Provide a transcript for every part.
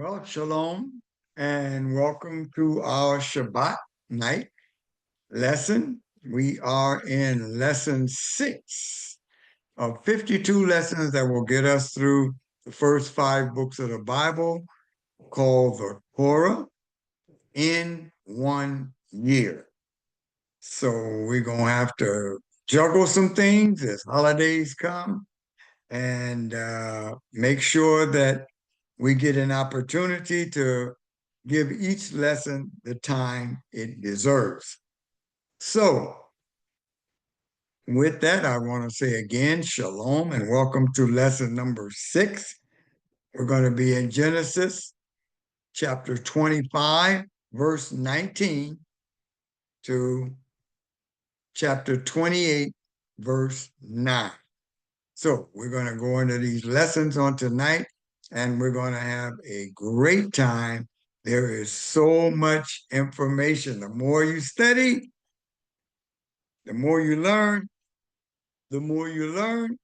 Well, shalom and welcome to our Shabbat night lesson. We are in lesson 6 of 52 lessons that will get us through the first 5 books of the Bible called the Torah in 1 year. So we're going to have to juggle some things as holidays come and make sure that we get an opportunity to give each lesson the time it deserves. So, with that, I want to say again, shalom, and welcome to lesson number 6. We're going to be in Genesis chapter 25, verse 19 to chapter 28, verse 9. So, we're going to go into these lessons on tonight, and we're going to have a great time. There is so much information. The more you study, the more you learn, the more you learn,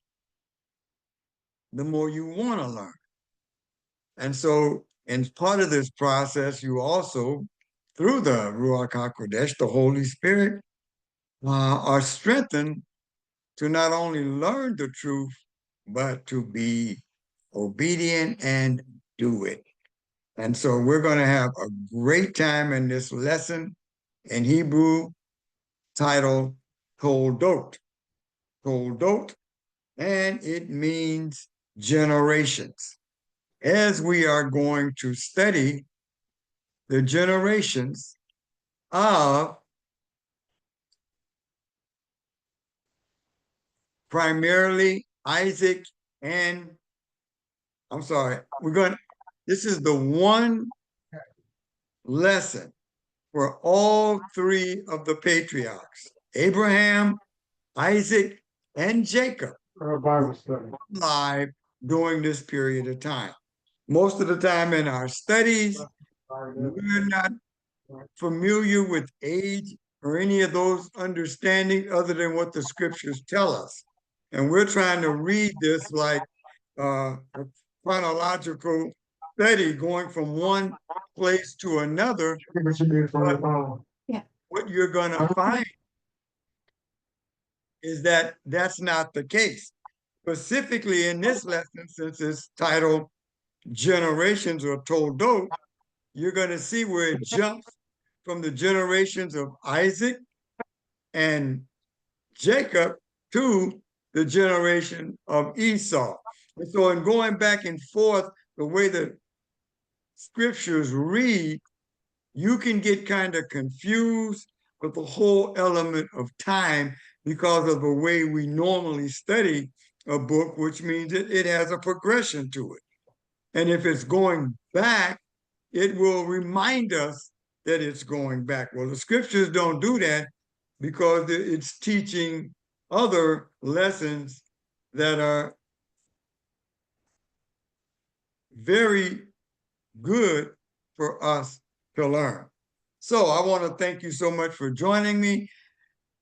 the more you want to learn. And so, in part of this process, you also, through the Ruach HaKodesh, the Holy Spirit, are strengthened to not only learn the truth, but to be obedient and do it. And so we're going to have a great time in this lesson in Hebrew titled Toldot. Toldot, and it means generations. As we are going to study the generations of primarily Isaac and, this is the one lesson for all 3 of the patriarchs, Abraham, Isaac, and Jacob, live during this period of time. Most of the time in our studies, we're not familiar with age or any of those understanding other than what the scriptures tell us. And we're trying to read this like a chronological study going from one place to another. But what you're going to find is that that's not the case. Specifically in this lesson, since it's titled Generations or Toldot, you're going to see where it jumps from the generations of Isaac and Jacob to the generation of Esau. And so in going back and forth, the way the scriptures read, you can get kind of confused with the whole element of time because of the way we normally study a book, which means it has a progression to it. And if it's going back, it will remind us that it's going back. Well, the scriptures don't do that because it's teaching other lessons that are very good for us to learn. So I want to thank you so much for joining me.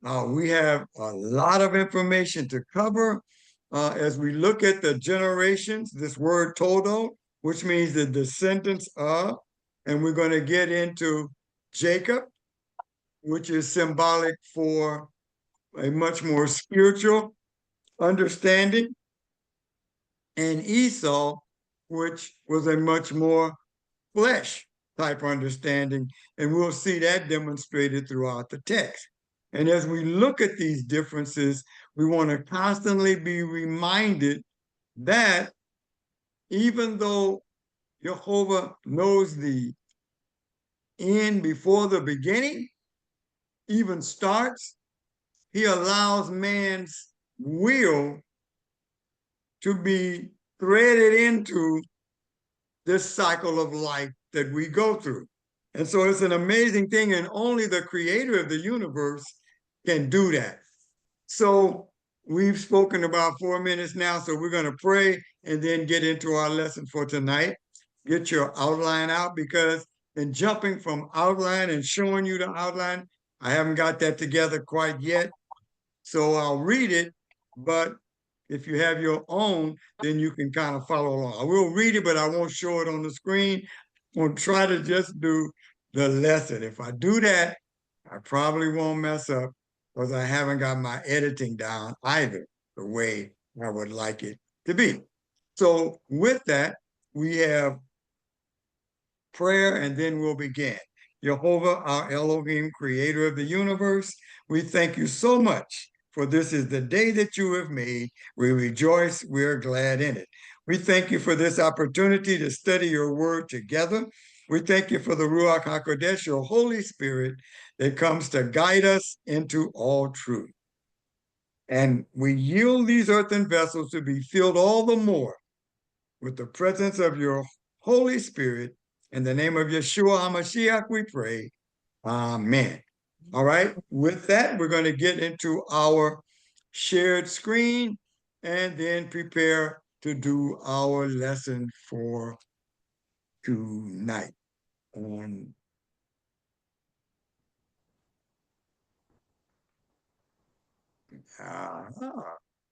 We have a lot of information to cover as we look at the generations, this word Toldot, which means the descendants of, and we're going to get into Jacob, which is symbolic for a much more spiritual understanding, and Esau, which was a much more flesh type understanding, and we'll see that demonstrated throughout the text. And as we look at these differences, we want to constantly be reminded that even though Jehovah knows the end before the beginning even starts, he allows man's will to be threaded into this cycle of life that we go through. And so it's an amazing thing, and only the creator of the universe can do that. So we've spoken about 4 minutes now, so we're going to pray and then get into our lesson for tonight. Get your outline out, because in jumping from outline and showing you the outline, I haven't got that together quite yet. So I'll read it, but if you have your own, then you can kind of follow along. I will read it, but I won't show it on the screen. going to try to just do the lesson. If I do that, I probably won't mess up because I haven't got my editing down either the way I would like it to be. So with that, we have prayer, and then we'll begin. Jehovah, our Elohim, creator of the universe, we thank you so much, for this is the day that you have made. We rejoice, we are glad in it. We thank you for this opportunity to study your word together. We thank you for the Ruach HaKodesh, your Holy Spirit, that comes to guide us into all truth. And we yield these earthen vessels to be filled all the more with the presence of your Holy Spirit. In the name of Yeshua HaMashiach, we pray. Amen. All right. With that, we're going to get into our shared screen and then prepare to do our lesson for tonight.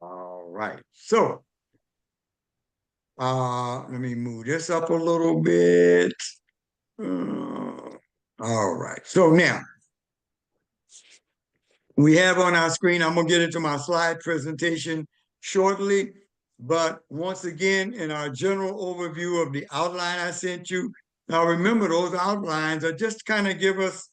All right. So let me move this up a little bit. All right. So now we have on our screen, I'm going to get into my slide presentation shortly. But once again, in our general overview of the outline I sent you, now remember those outlines are just kind of give us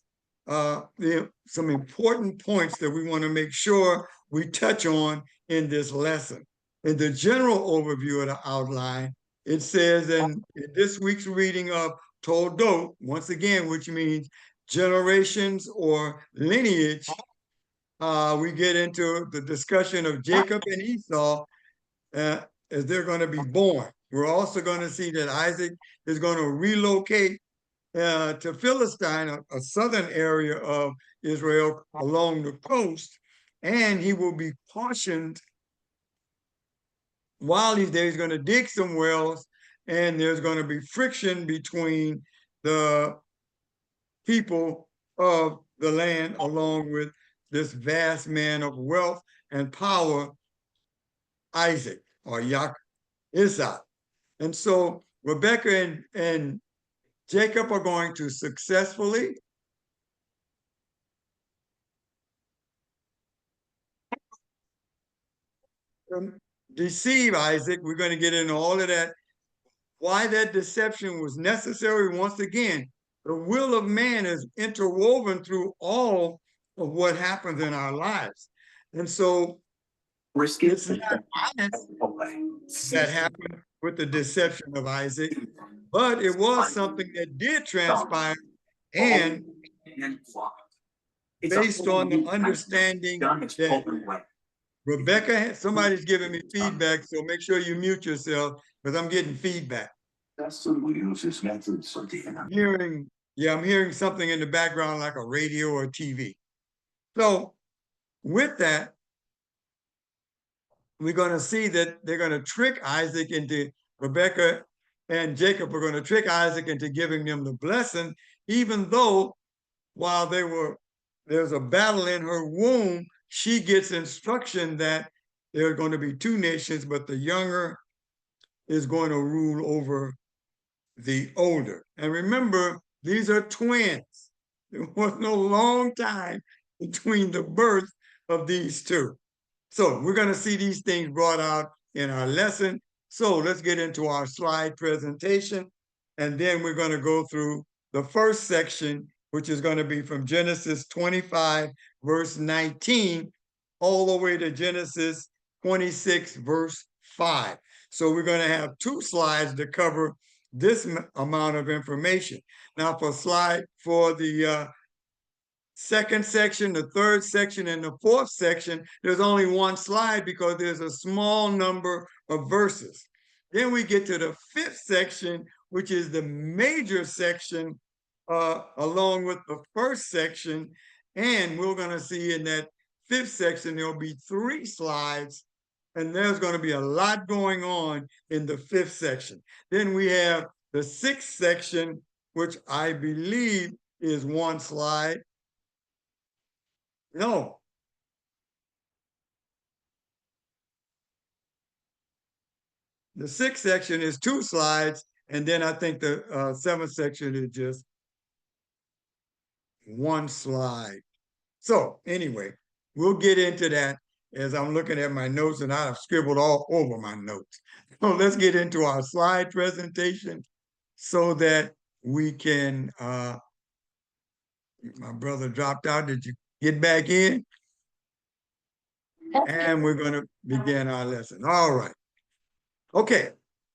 some important points that we want to make sure we touch on in this lesson. In the general overview of the outline, it says in this week's reading of Toldot, once again, which means generations or lineage, we get into the discussion of Jacob and Esau as they're going to be born. We're also going to see that Isaac is going to relocate to Philistine, a southern area of Israel along the coast, and he will be cautioned while he's there. He's going to dig some wells, and there's going to be friction between the people of the land along with this vast man of wealth and power, Isaac or Isaac. And so Rebecca and Jacob are going to successfully deceive Isaac. We're going to get into all of that, why that deception was necessary. Once again, the will of man is interwoven through all of what happens in our lives. And so it's not that happened with the deception of Isaac, but it was something that did transpire, and based on the understanding that Rebecca, somebody's giving me feedback, so make sure you mute yourself because I'm getting feedback. I'm hearing something in the background like a radio or TV. So with that, we're going to see that they're going to trick Isaac into, Rebecca and Jacob are going to trick Isaac into giving them the blessing, even though while there's a battle in her womb, she gets instruction that there are going to be two nations, but the younger is going to rule over the older. And remember, these are twins. There was no long time between the birth of these two. So we're going to see these things brought out in our lesson. So let's get into our slide presentation. And then we're going to go through the first section, which is going to be from Genesis 25, verse 19, all the way to Genesis 26, verse 5. So we're going to have two slides to cover this amount of information. Now for the second section, the third section, and the fourth section, there's only one slide because there's a small number of verses. Then we get to the fifth section, which is the major section along with the first section. And we're going to see in that fifth section, there'll be 3 slides, and there's going to be a lot going on in the fifth section. Then we have the sixth section, which I believe is 1 slide. No. The sixth section is 2 slides, And then I think the seventh section is just one slide. So anyway, we'll get into that as I'm looking at my notes, and I've scribbled all over my notes. So let's get into our slide presentation so that we can, my brother dropped out. Did you get back in? And we're going to begin our lesson. All right. Okay.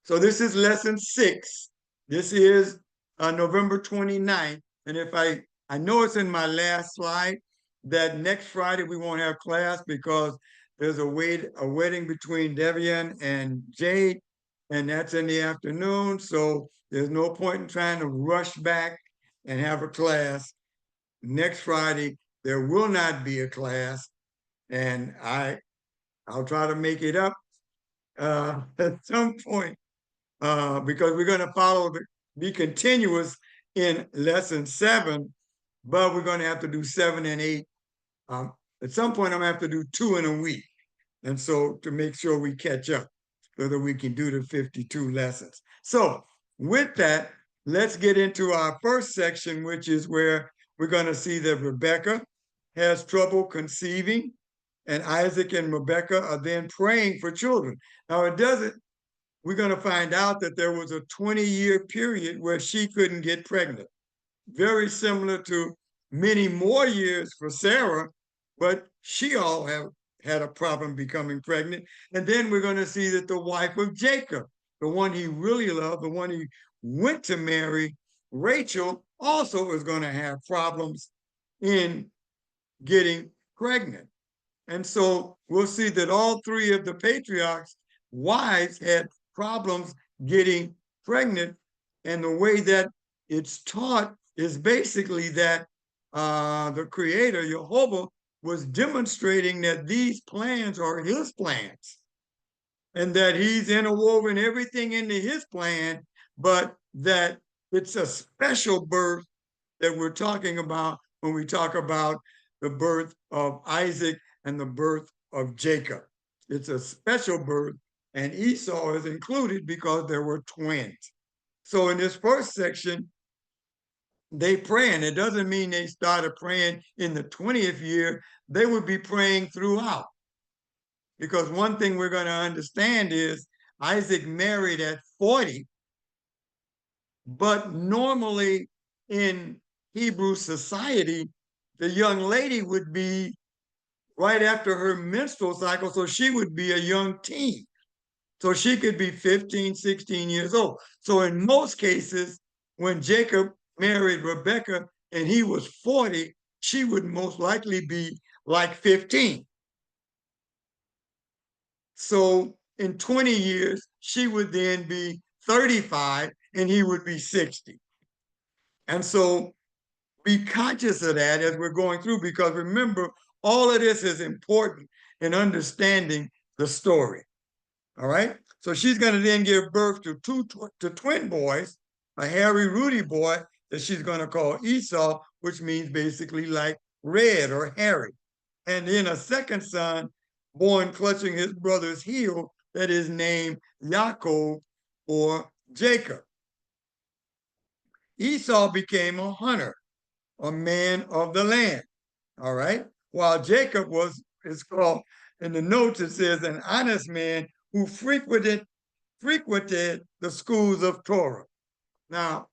So this is lesson 6. This is November 29th. And if I know it's in my last slide that next Friday we won't have class because there's a wedding between Devian and Jade, and that's in the afternoon. So there's no point in trying to rush back and have a class. Next Friday, there will not be a class, and I'll try to make it up at some point because we're going to be continuous in lesson 7, but we're going to have to do 7 and 8. At some point, I'm going to have to do 2 in a week. And so to make sure we catch up so that we can do the 52 lessons. So with that, let's get into our first section, which is where we're going to see that Rebecca has trouble conceiving, and Isaac and Rebecca are then praying for children. Now, we're going to find out that there was a 20-year period where she couldn't get pregnant. Very similar to many more years for Sarah, but she all had a problem becoming pregnant. And then we're going to see that the wife of Jacob, the one he really loved, the one he went to marry, Rachel, also is going to have problems in getting pregnant. And so we'll see that all 3 of the patriarchs' wives had problems getting pregnant. And the way that it's taught is basically that the Creator, Jehovah, was demonstrating that these plans are his plans and that he's interwoven everything into his plan, but that it's a special birth that we're talking about when we talk about the birth of Isaac and the birth of Jacob. It's a special birth, and Esau is included because there were twins. So in this first section, they pray, and it doesn't mean they started praying in the 20th year. They would be praying throughout. Because one thing we're going to understand is Isaac married at 40, but normally in Hebrew society, the young lady would be right after her menstrual cycle, so she would be a young teen. So she could be 15, 16 years old. So in most cases, when Jacob married Rebecca and he was 40, she would most likely be like 15. So in 20 years, she would then be 35 and he would be 60. And so be conscious of that as we're going through, because remember, all of this is important in understanding the story. All right. So she's going to then give birth to twin boys, a hairy, Rudy boy that she's going to call Esau, which means basically like red or hairy. And then a second son born clutching his brother's heel that is named Yaakov or Jacob. Esau became a hunter, a man of the land. All right. While Jacob is called, in the notes, it says an honest man who frequented the schools of Torah. Now,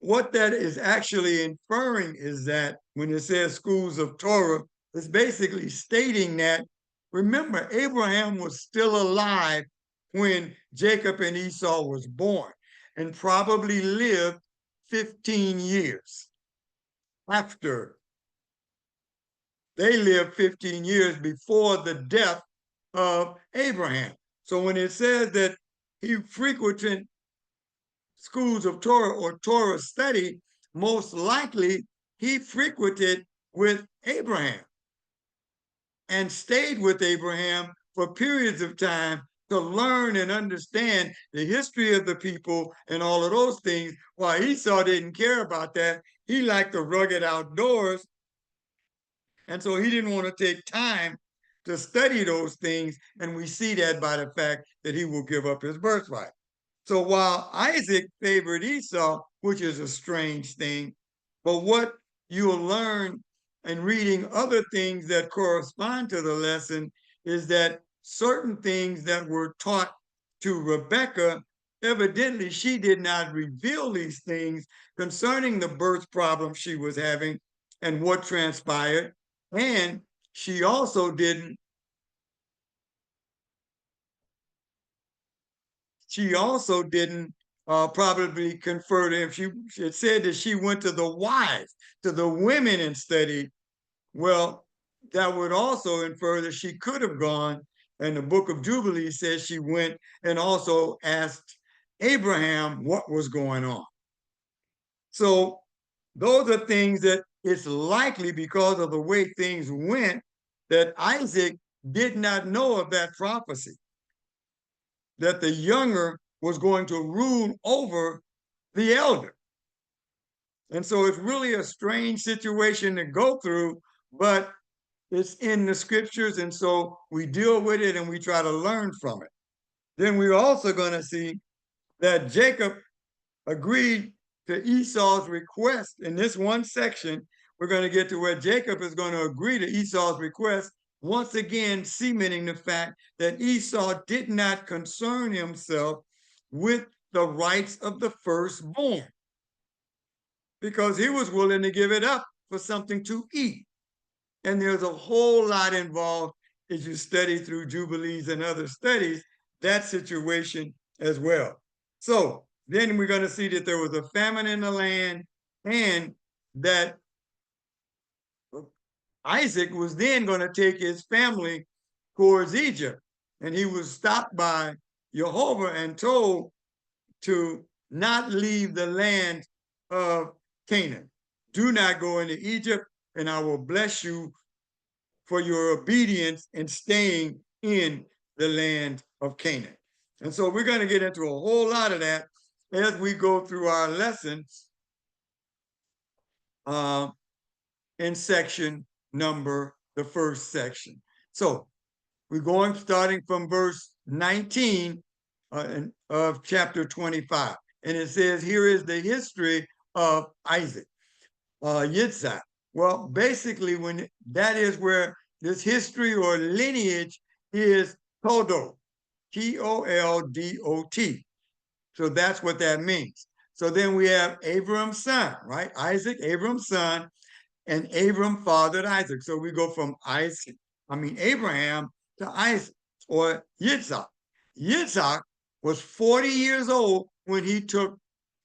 what that is actually inferring is that when it says schools of Torah, it's basically stating that, remember, Abraham was still alive when Jacob and Esau was born and probably lived 15 years after. They lived 15 years before the death of Abraham. So when it says that he frequented schools of Torah or Torah study, most likely he frequented with Abraham and stayed with Abraham for periods of time to learn and understand the history of the people and all of those things. While Esau didn't care about that, he liked the rugged outdoors. And so he didn't want to take time to study those things. And we see that by the fact that he will give up his birthright. So while Isaac favored Esau, which is a strange thing, but what you'll learn in reading other things that correspond to the lesson is that certain things that were taught to Rebekah, evidently she did not reveal these things concerning the birth problem she was having and what transpired. And she also didn't probably confer to him. She it said that she went to the wives, to the women and studied. Well, that would also infer that she could have gone, and the book of Jubilees says she went and also asked Abraham what was going on. So those are things that it's likely, because of the way things went, that Isaac did not know of that prophecy, that the younger was going to rule over the elder. And so it's really a strange situation to go through, but it's in the scriptures. And so we deal with it and we try to learn from it. Then we're also going to see that Jacob agreed to Esau's request. In this one section, we're going to get to where Jacob is going to agree to Esau's request, once again cementing the fact that Esau did not concern himself with the rights of the firstborn, because he was willing to give it up for something to eat. And there's a whole lot involved as you study through Jubilees and other studies, that situation as well. So then we're going to see that there was a famine in the land, and that Isaac was then going to take his family towards Egypt. And he was stopped by Jehovah and told to not leave the land of Canaan. Do not go into Egypt, and I will bless you for your obedience in staying in the land of Canaan. And so we're going to get into a whole lot of that as we go through our lessons in section number, the first section. So we're going starting from verse 19 of chapter 25. And it says, here is the history of Isaac, Yitzhak. Well, basically, when that is where this history or lineage is Toldot, Toldot. So that's what that means. So then we have Abram's son, right? Isaac, Abram's son, and Abram fathered Isaac. So we go from Abraham to Isaac, or Yitzhak. Yitzhak was 40 years old when he took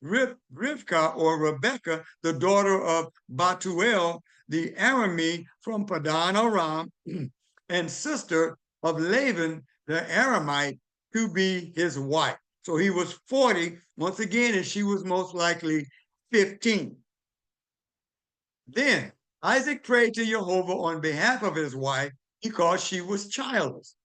Rivkah, or Rebekah, the daughter of Batuel, the Aramee from Padan Aram, and sister of Laban, the Aramite, to be his wife. So he was 40 once again, and she was most likely 15. Then Isaac prayed to Jehovah on behalf of his wife because she was childless.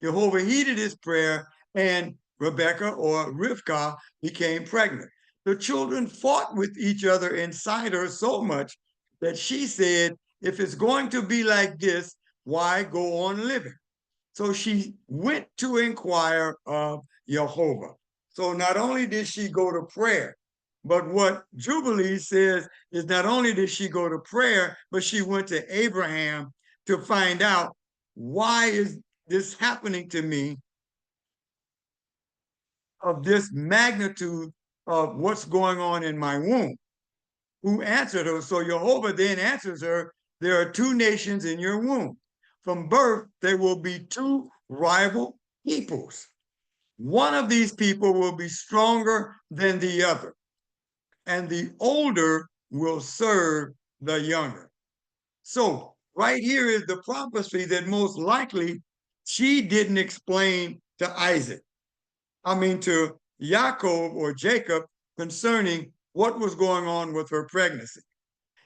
Jehovah heeded his prayer, and Rebekah, or Rivkah, became pregnant. The children fought with each other inside her so much that she said, if it's going to be like this, why go on living? So she went to inquire of Jehovah. So not only did she go to prayer, but what Jubilee says is not only did she go to prayer, but she went to Abraham to find out, why is this happening to me, of this magnitude of what's going on in my womb? Who answered her? So Jehovah then answers her, there are two nations in your womb. From birth, there will be two rival peoples. One of these people will be stronger than the other, and the older will serve the younger. So right here is the prophecy that most likely she didn't explain to to Yaakov or Jacob, concerning what was going on with her pregnancy.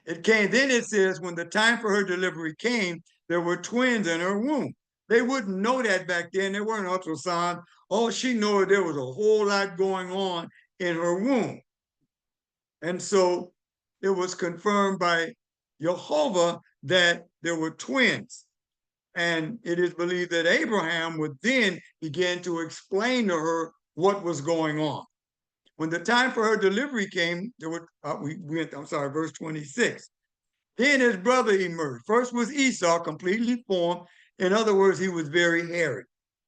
It came, then it says, when the time for her delivery came, there were twins in her womb. They wouldn't know that back then. There weren't ultrasound. All she knew, there was a whole lot going on in her womb. And so it was confirmed by Jehovah that there were twins. And it is believed that Abraham would then begin to explain to her what was going on. When the time for her delivery came, there were, verse 26. Then his brother emerged. First was Esau, completely formed. In other words, he was very hairy.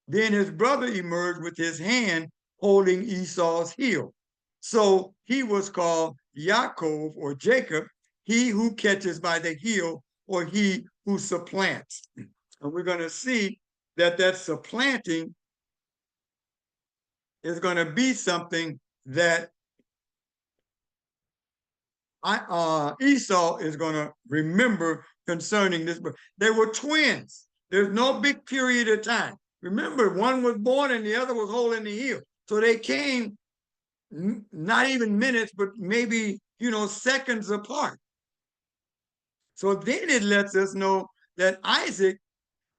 Then his brother emerged with his hand holding Esau's heel. So he was called Yaakov or Jacob, he who catches by the heel, or he who supplants. And we're going to see that that supplanting is going to be something that Esau is going to remember concerning this. They were twins. There's no big period of time. Remember, one was born and the other was holding the heel. So they came not even minutes, but maybe, seconds apart. So then it lets us know that Isaac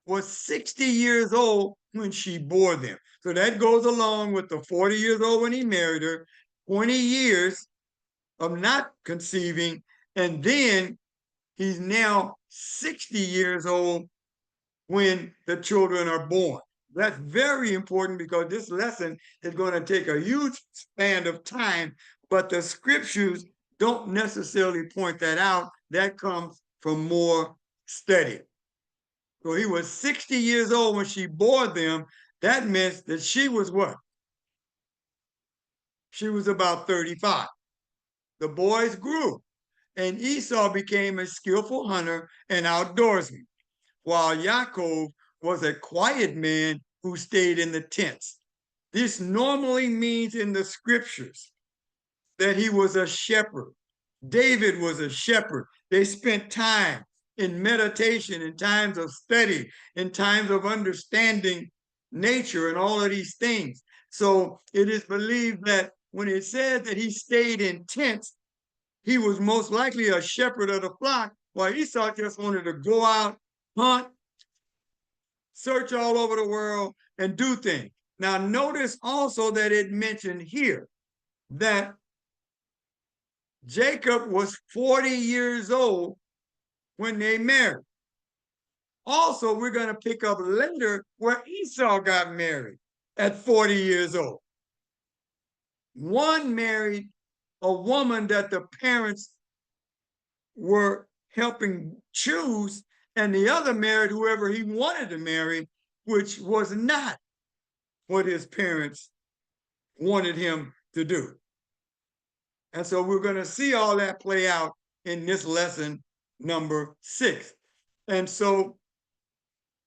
was 60 years old when she bore them. So that goes along with the 40 years old when he married her, 20 years of not conceiving, and then he's now 60 years old when the children are born. That's very important because this lesson is going to take a huge span of time, but the scriptures don't necessarily point that out. That comes from more study. So he was 60 years old when she bore them. That meant that she was what? She was about 35. The boys grew, and Esau became a skillful hunter and outdoorsman, while Yaakov was a quiet man who stayed in the tents. This normally means in the scriptures that he was a shepherd. David was a shepherd. They spent time in meditation, in times of study, in times of understanding nature and all of these things. So it is believed that when it said that he stayed in tents, he was most likely a shepherd of the flock, while Esau just wanted to go out, hunt, search all over the world, and do things. Now, notice also that it mentioned here that Jacob was 40 years old when they married. Also, we're going to pick up later where Esau got married at 40 years old. One married a woman that the parents were helping choose, and the other married whoever he wanted to marry, which was not what his parents wanted him to do. And so we're going to see all that play out in this lesson number 6. And so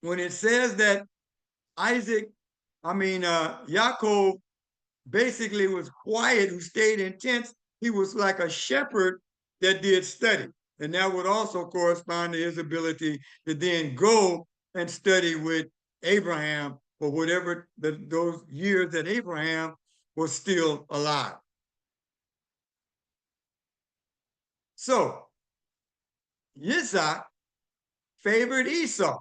when it says that Yaakov basically was quiet, who stayed in tents, he was like a shepherd that did study. And that would also correspond to his ability to then go and study with Abraham for whatever those years that Abraham was still alive. So Yitzhak favored Esau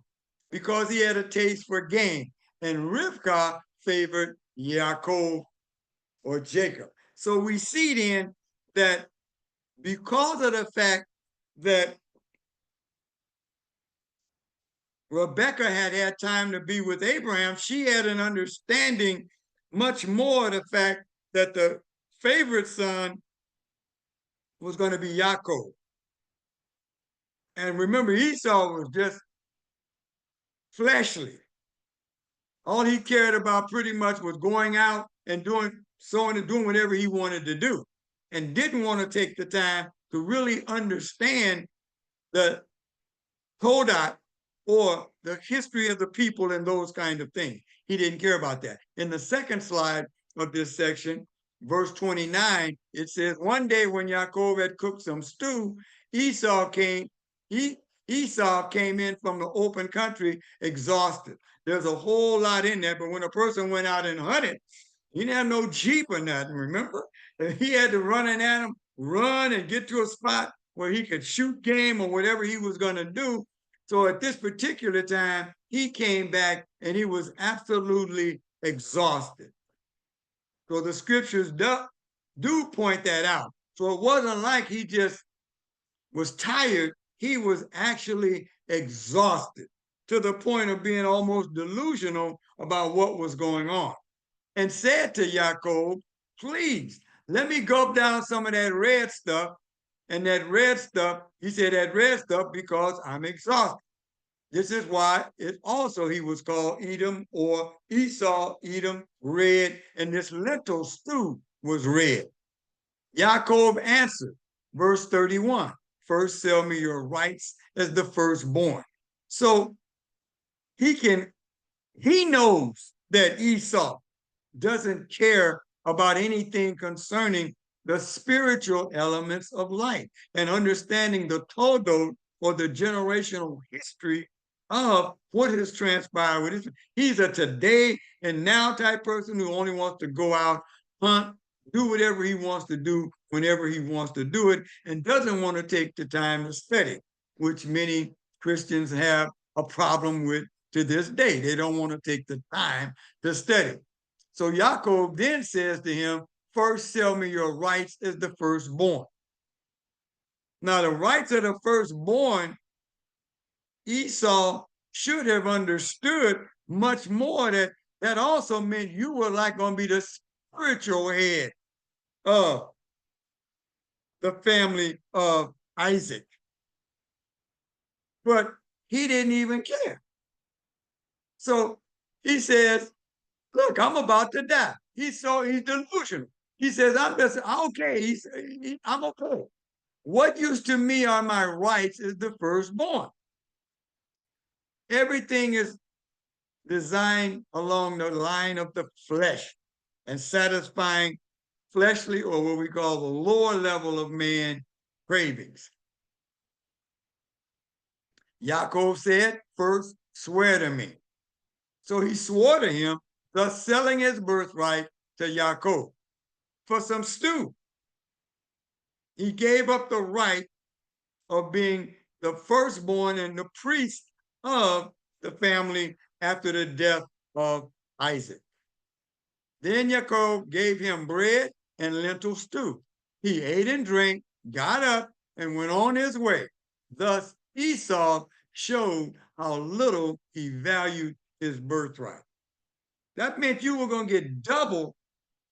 because he had a taste for game, and Rivkah favored Yaakov or Jacob. So we see then that because of the fact that Rebekah had time to be with Abraham, she had an understanding much more of the fact that the favorite son was going to be Yaakov. And remember, Esau was just fleshly. All he cared about pretty much was going out and doing whatever he wanted to do, and didn't want to take the time to really understand the Toldot or the history of the people and those kind of things. He didn't care about that. In the second slide of this section, verse 29, it says, one day when Yaakov had cooked some stew, Esau came in from the open country exhausted. There's a whole lot in there, but when a person went out and hunted, he didn't have no Jeep or nothing, remember? He had to run and get to a spot where he could shoot game or whatever he was going to do. So at this particular time, he came back and he was absolutely exhausted. So the scriptures do point that out. So it wasn't like he just was tired. He was actually exhausted to the point of being almost delusional about what was going on, and said to Yaakov, please let me gulp down some of that red stuff. And that red stuff, he said that red stuff because I'm exhausted. This is why it also he was called Edom or Esau, Edom, red, and this lentil stew was red. Yaakov answered, verse 31, first sell me your rights as the firstborn. So he knows that Esau doesn't care about anything concerning the spiritual elements of life and understanding the Toldot or the generational history of what has transpired with it. He's a today and now type person who only wants to go out, hunt, do whatever he wants to do whenever he wants to do it, and doesn't want to take the time to study, which many Christians have a problem with to this day. They don't want to take the time to study. So Yaakov then says to him, first sell me your rights as the firstborn. Now, the rights of the firstborn, Esau should have understood much more that also meant you were like going to be the spiritual head of the family of Isaac. But he didn't even care. So he says, look, I'm about to die. He's delusional. He says, I'm just okay. I'm okay. What used to me are my rights is the firstborn. Everything is designed along the line of the flesh and satisfying fleshly or what we call the lower level of man cravings. Yaakov said, first swear to me. So he swore to him, thus selling his birthright to Yaakov for some stew. He gave up the right of being the firstborn and the priest of the family after the death of Isaac. Then Yaakov gave him bread and lentil stew. He ate and drank, got up, and went on his way. Thus Esau showed how little he valued his birthright. That meant you were going to get double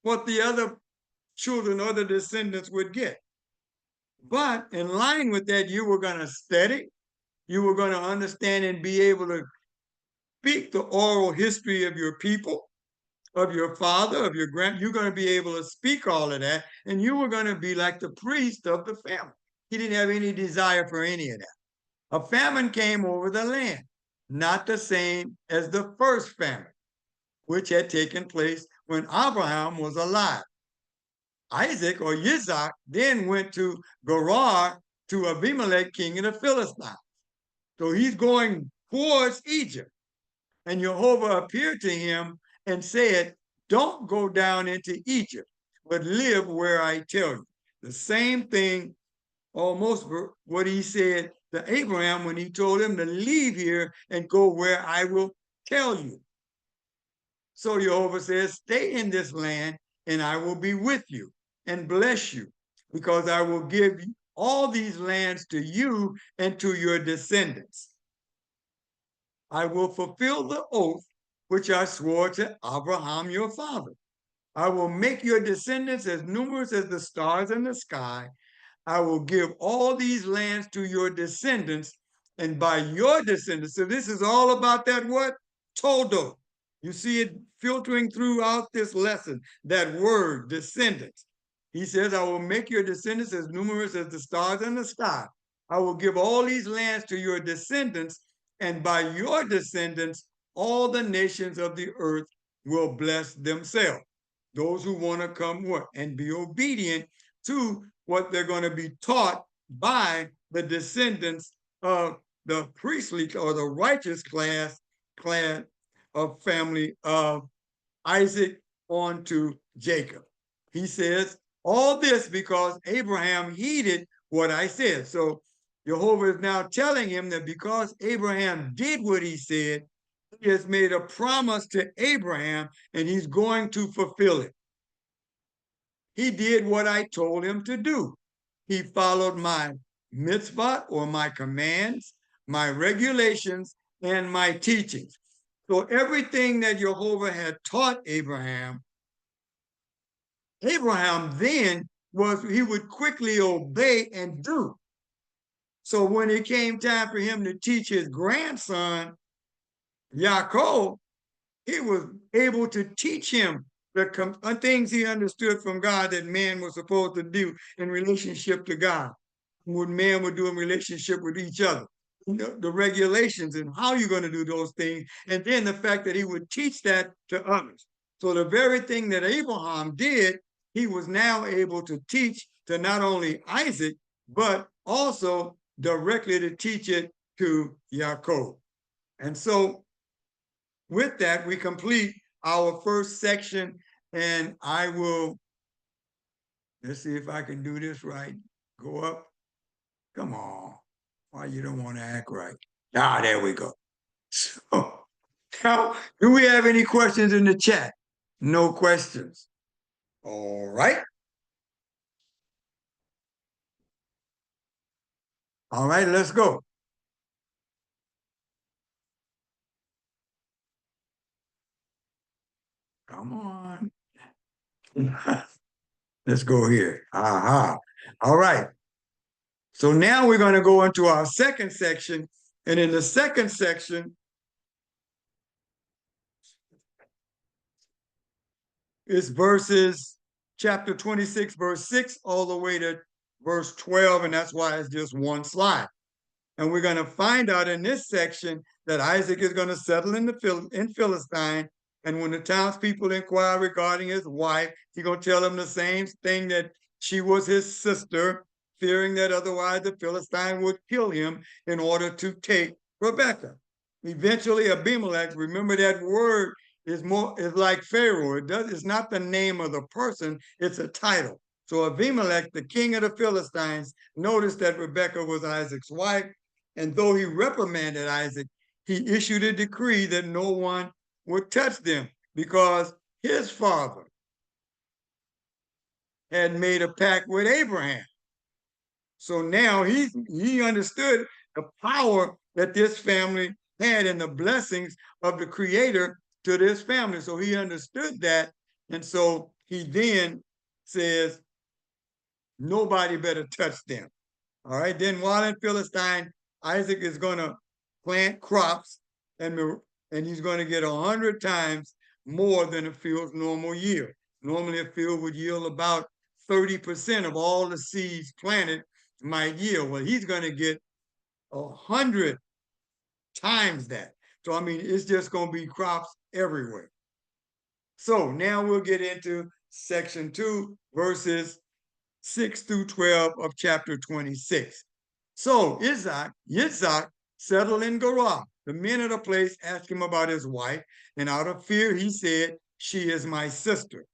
what the other children, other descendants would get. But in line with that, you were going to study, you were going to understand and be able to speak the oral history of your people, of your father, of your grand. You're going to be able to speak all of that, and you were going to be like the priest of the family. He didn't have any desire for any of that. A famine came over the land, not the same as the first famine, which had taken place when Abraham was alive. Isaac or Isaac then went to Gerar to Abimelech, king of the Philistines. So he's going towards Egypt. And Jehovah appeared to him and said, don't go down into Egypt, but live where I tell you. The same thing, almost what he said to Abraham when he told him to leave here and go where I will tell you. So Jehovah says, stay in this land and I will be with you and bless you, because I will give all these lands to you and to your descendants. I will fulfill the oath which I swore to Abraham your father. I will make your descendants as numerous as the stars in the sky. I will give all these lands to your descendants, and by your descendants. So this is all about that what? Toldot. You see it filtering throughout this lesson, that word, descendants. He says, I will make your descendants as numerous as the stars in the sky. I will give all these lands to your descendants, and by your descendants, all the nations of the earth will bless themselves. Those who want to come what? And be obedient to what they're going to be taught by the descendants of the priestly or the righteous clan of family of Isaac on to Jacob. He says, all this because Abraham heeded what I said. So Jehovah is now telling him that because Abraham did what he said, he has made a promise to Abraham and he's going to fulfill it. He did what I told him to do. He followed my mitzvah or my commands, my regulations, and my teachings. So everything that Jehovah had taught Abraham, Abraham then he would quickly obey and do. So when it came time for him to teach his grandson, Yaakov, he was able to teach him the things he understood from God that man was supposed to do in relationship to God, what man would do in relationship with each other, the regulations and how you're going to do those things, and then the fact that he would teach that to others. So the very thing that Abraham did, he was now able to teach to not only Isaac, but also directly to teach it to Yaakov. And so with that, we complete our first section, and I will, let's see if I can do this right. Go up. Come on. Why you don't want to act right? Ah, there we go. So, now, do we have any questions in the chat? No questions. All right. All right, let's go. Come on. Let's go here. Aha. All right. So now we're going to go into our second section. And in the second section, it's chapter 26, verse 6, all the way to verse 12. And that's why it's just one slide. And we're going to find out in this section that Isaac is going to settle in Philistine. And when the townspeople inquire regarding his wife, he's going to tell them the same thing, that she was his sister, fearing that otherwise the Philistine would kill him in order to take Rebekah. Eventually, Abimelech, remember that word is like Pharaoh. It's not the name of the person, it's a title. So Abimelech, the king of the Philistines, noticed that Rebekah was Isaac's wife, and though he reprimanded Isaac, he issued a decree that no one would touch them because his father had made a pact with Abraham. So now he understood the power that this family had and the blessings of the Creator to this family. So he understood that. And so he then says, nobody better touch them. All right. Then while in Philistine, Isaac is going to plant crops, and he's going to get 100 times more than a field's normal yield. Normally, a field would yield about 30% of all the seeds planted might yield. Well, he's going to get 100 times that. So, I mean, it's just going to be crops everywhere. So now we'll get into section 2, verses 6 through 12 of chapter 26. So Yitzhak settled in Gerar. The men of the place asked him about his wife, and out of fear he said, she is my sister.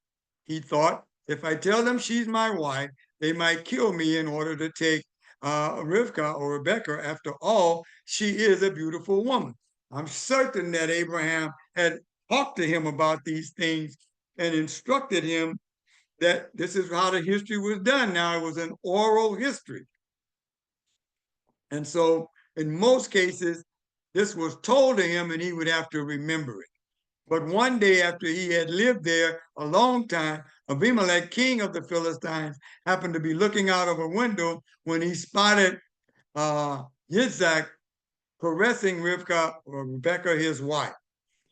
He thought, if I tell them she's my wife, they might kill me in order to take Rivkah or Rebekah. After all, she is a beautiful woman. I'm certain that Abraham had talked to him about these things and instructed him that this is how the history was done. Now, it was an oral history. And so in most cases, this was told to him and he would have to remember it. But one day after he had lived there a long time, Abimelech, king of the Philistines, happened to be looking out of a window when he spotted Yitzhak caressing Rivkah or Rebekah, his wife.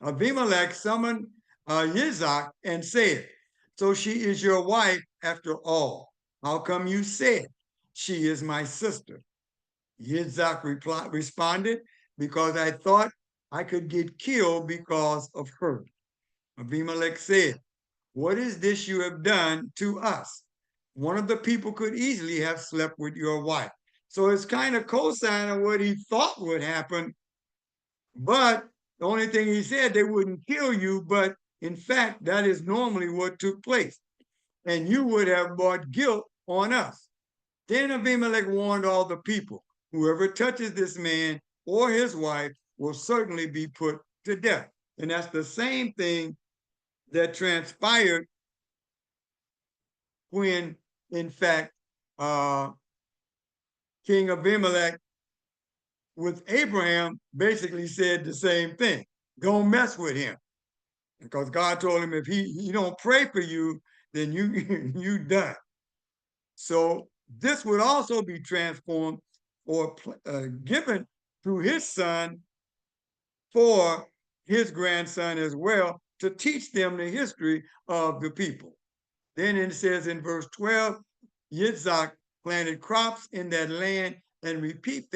Abimelech summoned Yitzhak and said, so she is your wife after all. How come you said, she is my sister? Yitzhak responded, because I thought I could get killed because of her. Abimelech said, what is this you have done to us? One of the people could easily have slept with your wife. So it's kind of co-signing what he thought would happen. But the only thing he said, they wouldn't kill you. But in fact, that is normally what took place. And you would have brought guilt on us. Then Abimelech warned all the people, whoever touches this man or his wife will certainly be put to death. And that's the same thing that transpired when, in fact, King Abimelech with Abraham basically said the same thing. Don't mess with him. Because God told him, if he don't pray for you, then you done. So this would also be transformed or given through his son for his grandson as well to teach them the history of the people. Then it says in verse 12, Yitzhak planted crops in that land and reaped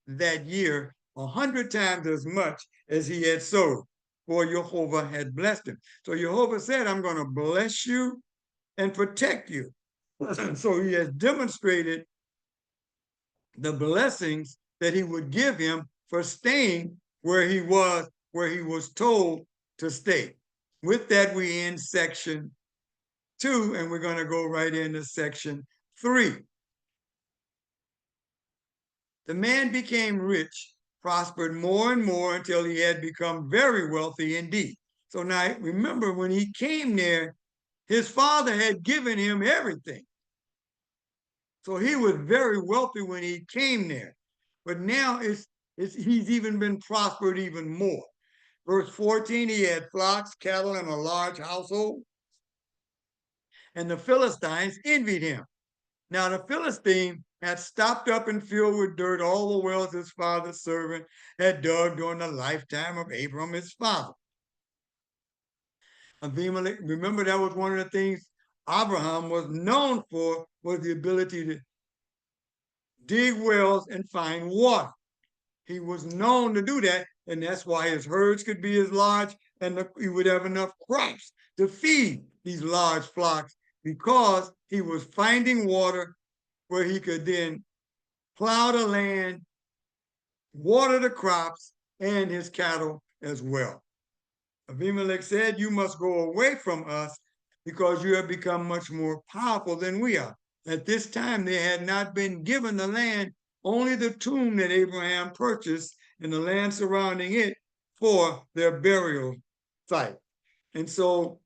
that year 100 times as much as he had sowed, for Jehovah had blessed him. So Jehovah said, I'm going to bless you and protect you. So he has demonstrated the blessings that he would give him for staying where he was told to stay. With that, we end section 2, and we're going to go right into section 3. The man became rich, prospered more and more until he had become very wealthy indeed. So now remember, when he came there, his father had given him everything. So he was very wealthy when he came there. But now he's even been prospered even more. Verse 14, he had flocks, cattle, and a large household. And the Philistines envied him. Now the Philistine had stopped up and filled with dirt all the wells his father's servant had dug during the lifetime of Abram, his father. Abimelech, remember that was one of the things Abraham was known for, was the ability to dig wells and find water. He was known to do that, and that's why his herds could be as large, and he would have enough crops to feed these large flocks, because he was finding water where he could then plow the land, water the crops, and his cattle as well. Abimelech said, you must go away from us, because you have become much more powerful than we are. At this time, they had not been given the land, only the tomb that Abraham purchased and the land surrounding it for their burial site. And so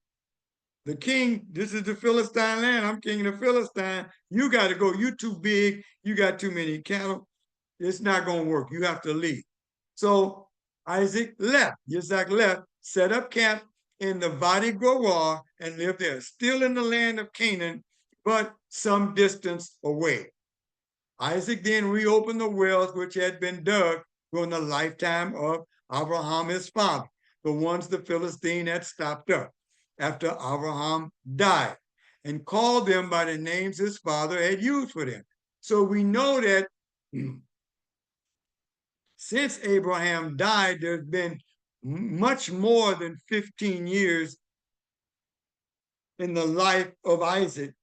the king, this is the Philistine land. I'm king of the Philistine. You got to go. You're too big. You got too many cattle. It's not going to work. You have to leave. So Isaac left. Yitzhak left, set up camp in the Vadi Gorar and lived there, still in the land of Canaan, but some distance away. Isaac then reopened the wells which had been dug during the lifetime of Abraham, his father, the ones the Philistine had stopped up after Abraham died, and called them by the names his father had used for them. So we know that since Abraham died, there's been much more than 15 years in the life of Isaac,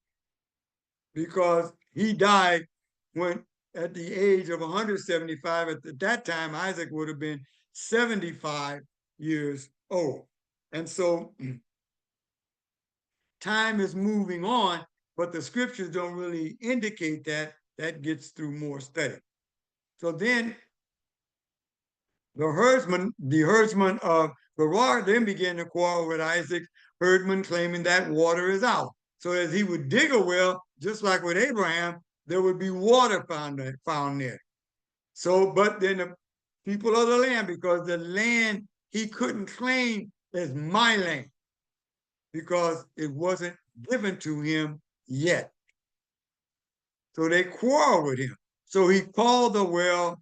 because he died when at the age of 175. At that time, Isaac would have been 75 years old. And so time is moving on, but the scriptures don't really indicate that. That gets through more study. So then the herdsman of Gerar then began to quarrel with Isaac's herdman, claiming that water is out. So as he would dig a well, just like with Abraham, there would be water found there. So, but then the people of the land, because the land he couldn't claim as my land, because it wasn't given to him yet. So they quarreled with him. So he called the well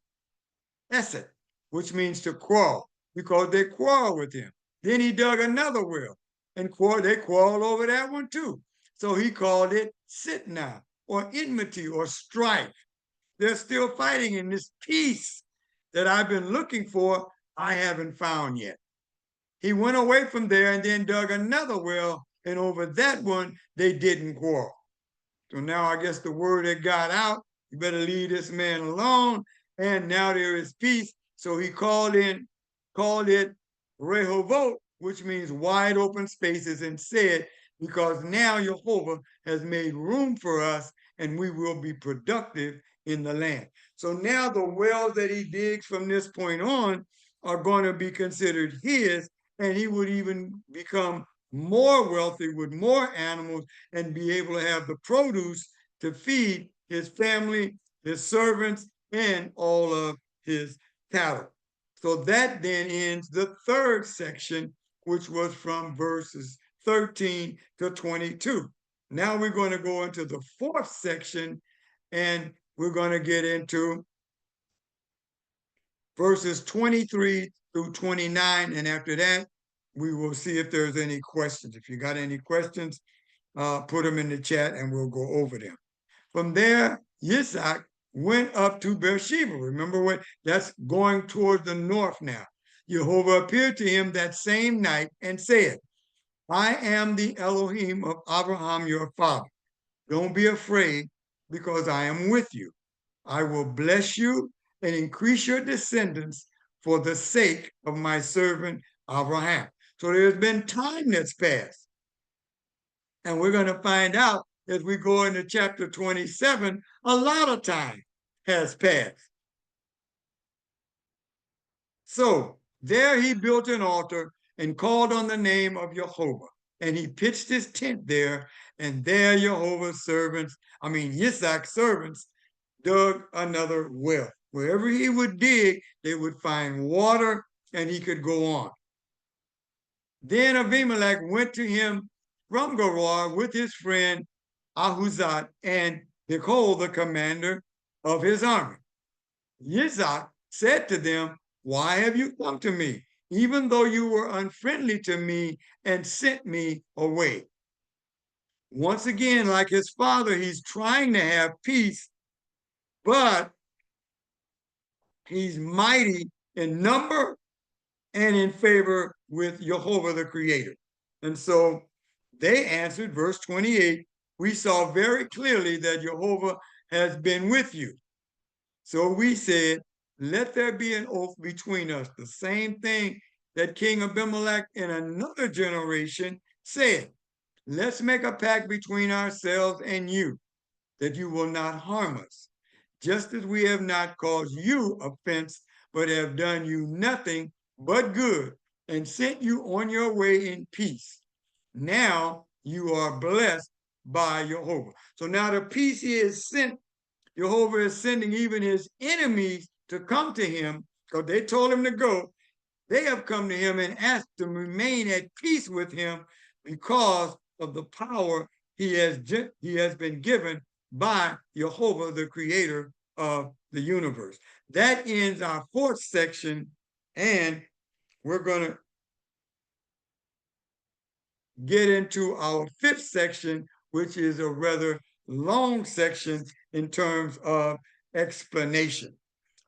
Esed, which means to quarrel, because they quarreled with him. Then he dug another well, and they quarreled over that one too. So he called it Sitnah, or enmity, or strife. They're still fighting, in this peace that I've been looking for, I haven't found yet. He went away from there and then dug another well, and over that one, they didn't quarrel. So now I guess the word had got out, you better leave this man alone, and now there is peace. So he called it Rehovot, which means wide open spaces, and said, because now Jehovah has made room for us, and we will be productive in the land. So now the wells that he digs from this point on are going to be considered his, and he would even become more wealthy with more animals and be able to have the produce to feed his family, his servants, and all of his cattle. So that then ends the third section, which was from verses 13 to 22. Now we're going to go into the fourth section, and we're going to get into verses 23 through 29. And after that, we will see if there's any questions. If you got any questions, put them in the chat and we'll go over them. From there, Yitzhak went up to Beersheba. Remember what? That's going towards the north now. Jehovah appeared to him that same night and said, I am the Elohim of Abraham your father. Don't be afraid, because I am with you. I will bless you and increase your descendants for the sake of my servant Abraham. So there's been time that's passed. And we're going to find out as we go into chapter 27, a lot of time has passed. So there he built an altar and called on the name of Jehovah. And he pitched his tent there, and there Jehovah's servants, Yitzhak's servants, dug another well. Wherever he would dig, they would find water, and he could go on. Then Abimelech went to him from Gerar with his friend Ahuzat and Nichol, the commander of his army. Yitzhak said to them, why have you come to me, even though you were unfriendly to me and sent me away? Once again, like his father, he's trying to have peace, but he's mighty in number and in favor with Jehovah the Creator. And so they answered, verse 28, we saw very clearly that Jehovah has been with you. So we said, let there be an oath between us. The same thing that King Abimelech in another generation said. Let's make a pact between ourselves and you, that you will not harm us, just as we have not caused you offense, but have done you nothing but good, and sent you on your way in peace. Now you are blessed by Jehovah. So now the peace he has sent, Jehovah is sending even his enemies to come to him, because they told him to go. They have come to him and asked to remain at peace with him because of the power he has been given by Jehovah, the creator of the universe. That ends our fourth section, and we're going to get into our fifth section, which is a rather long section in terms of explanation.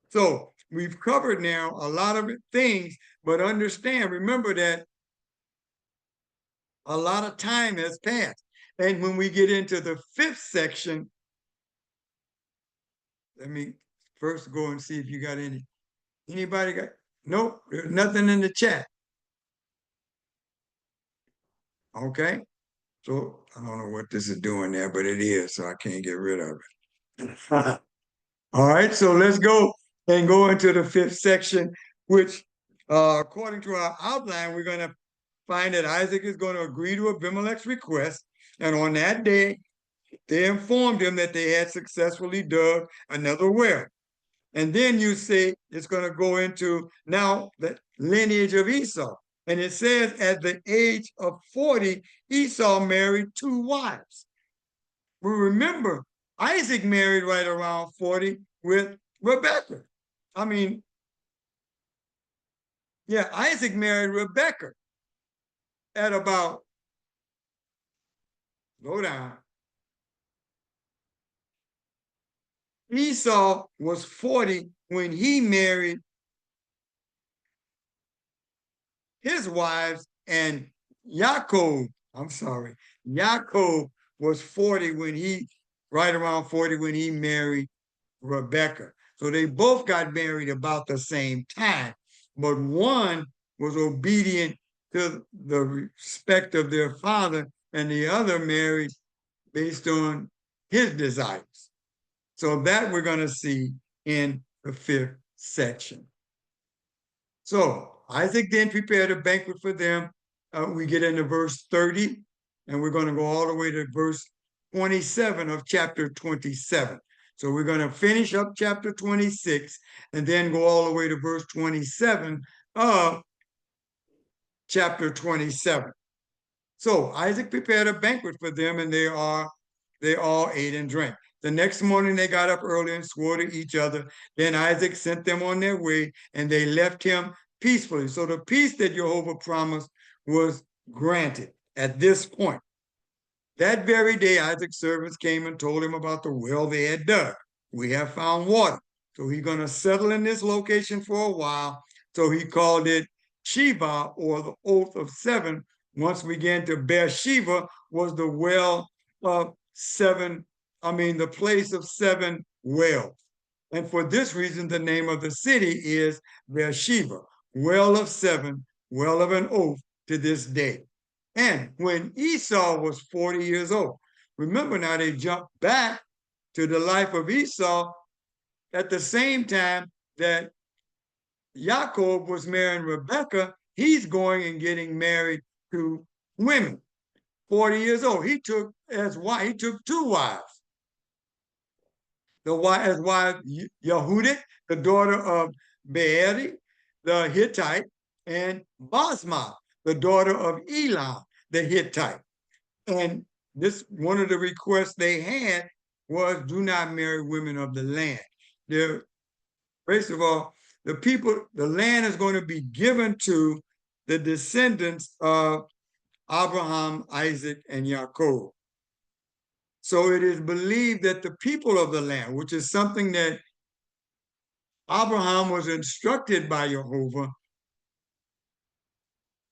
So we've covered now a lot of things, but remember that a lot of time has passed. And when we get into the fifth section, let me first go and see if you got anybody got, nope, there's nothing in the chat. Okay, so I don't know what this is doing there, but it is, so I can't get rid of it. All right, so let's go and go into the fifth section, which according to our outline, we're going to find that Isaac is going to agree to Abimelech's request. And on that day, they informed him that they had successfully dug another well. And then you see it's going to go into now the lineage of Esau. And it says at the age of 40, Esau married 2 wives. We remember Isaac married right around 40 with Rebekah. Isaac married Rebekah at about, go down. Esau was 40 when he married his wives, and Yaakov was 40 right around 40 when he married Rebekah. So they both got married about the same time, but one was obedient to the respect of their father, and the other married based on his desires. So that we're going to see in the fifth section. So Isaac then prepared a banquet for them. We get into verse 30, and we're going to go all the way to verse 27 of chapter 27. So we're going to finish up chapter 26 and then go all the way to verse 27 of chapter 27. So Isaac prepared a banquet for them, and they all ate and drank. The next morning they got up early and swore to each other. Then Isaac sent them on their way, and they left him peacefully. So the peace that Jehovah promised was granted at this point. That very day, Isaac's servants came and told him about the well they had dug. We have found water. So he's going to settle in this location for a while. So he called it Sheba, or the oath of seven. Once we get to Beersheba, was the well of seven, the place of seven wells. And for this reason, the name of the city is Beersheba, well of seven, well of an oath to this day. And when Esau was 40 years old, remember now they jumped back to the life of Esau at the same time that Jacob was marrying Rebekah. He's going and getting married to women. 40 years old. He took two wives. As wife Yehudit, the daughter of Beeri, the Hittite, and Basma, the daughter of Elam, the Hittite. And this, one of the requests they had was, do not marry women of the land. First of all, the land is going to be given to the descendants of Abraham, Isaac, and Jacob. So it is believed that the people of the land, which is something that Abraham was instructed by Jehovah,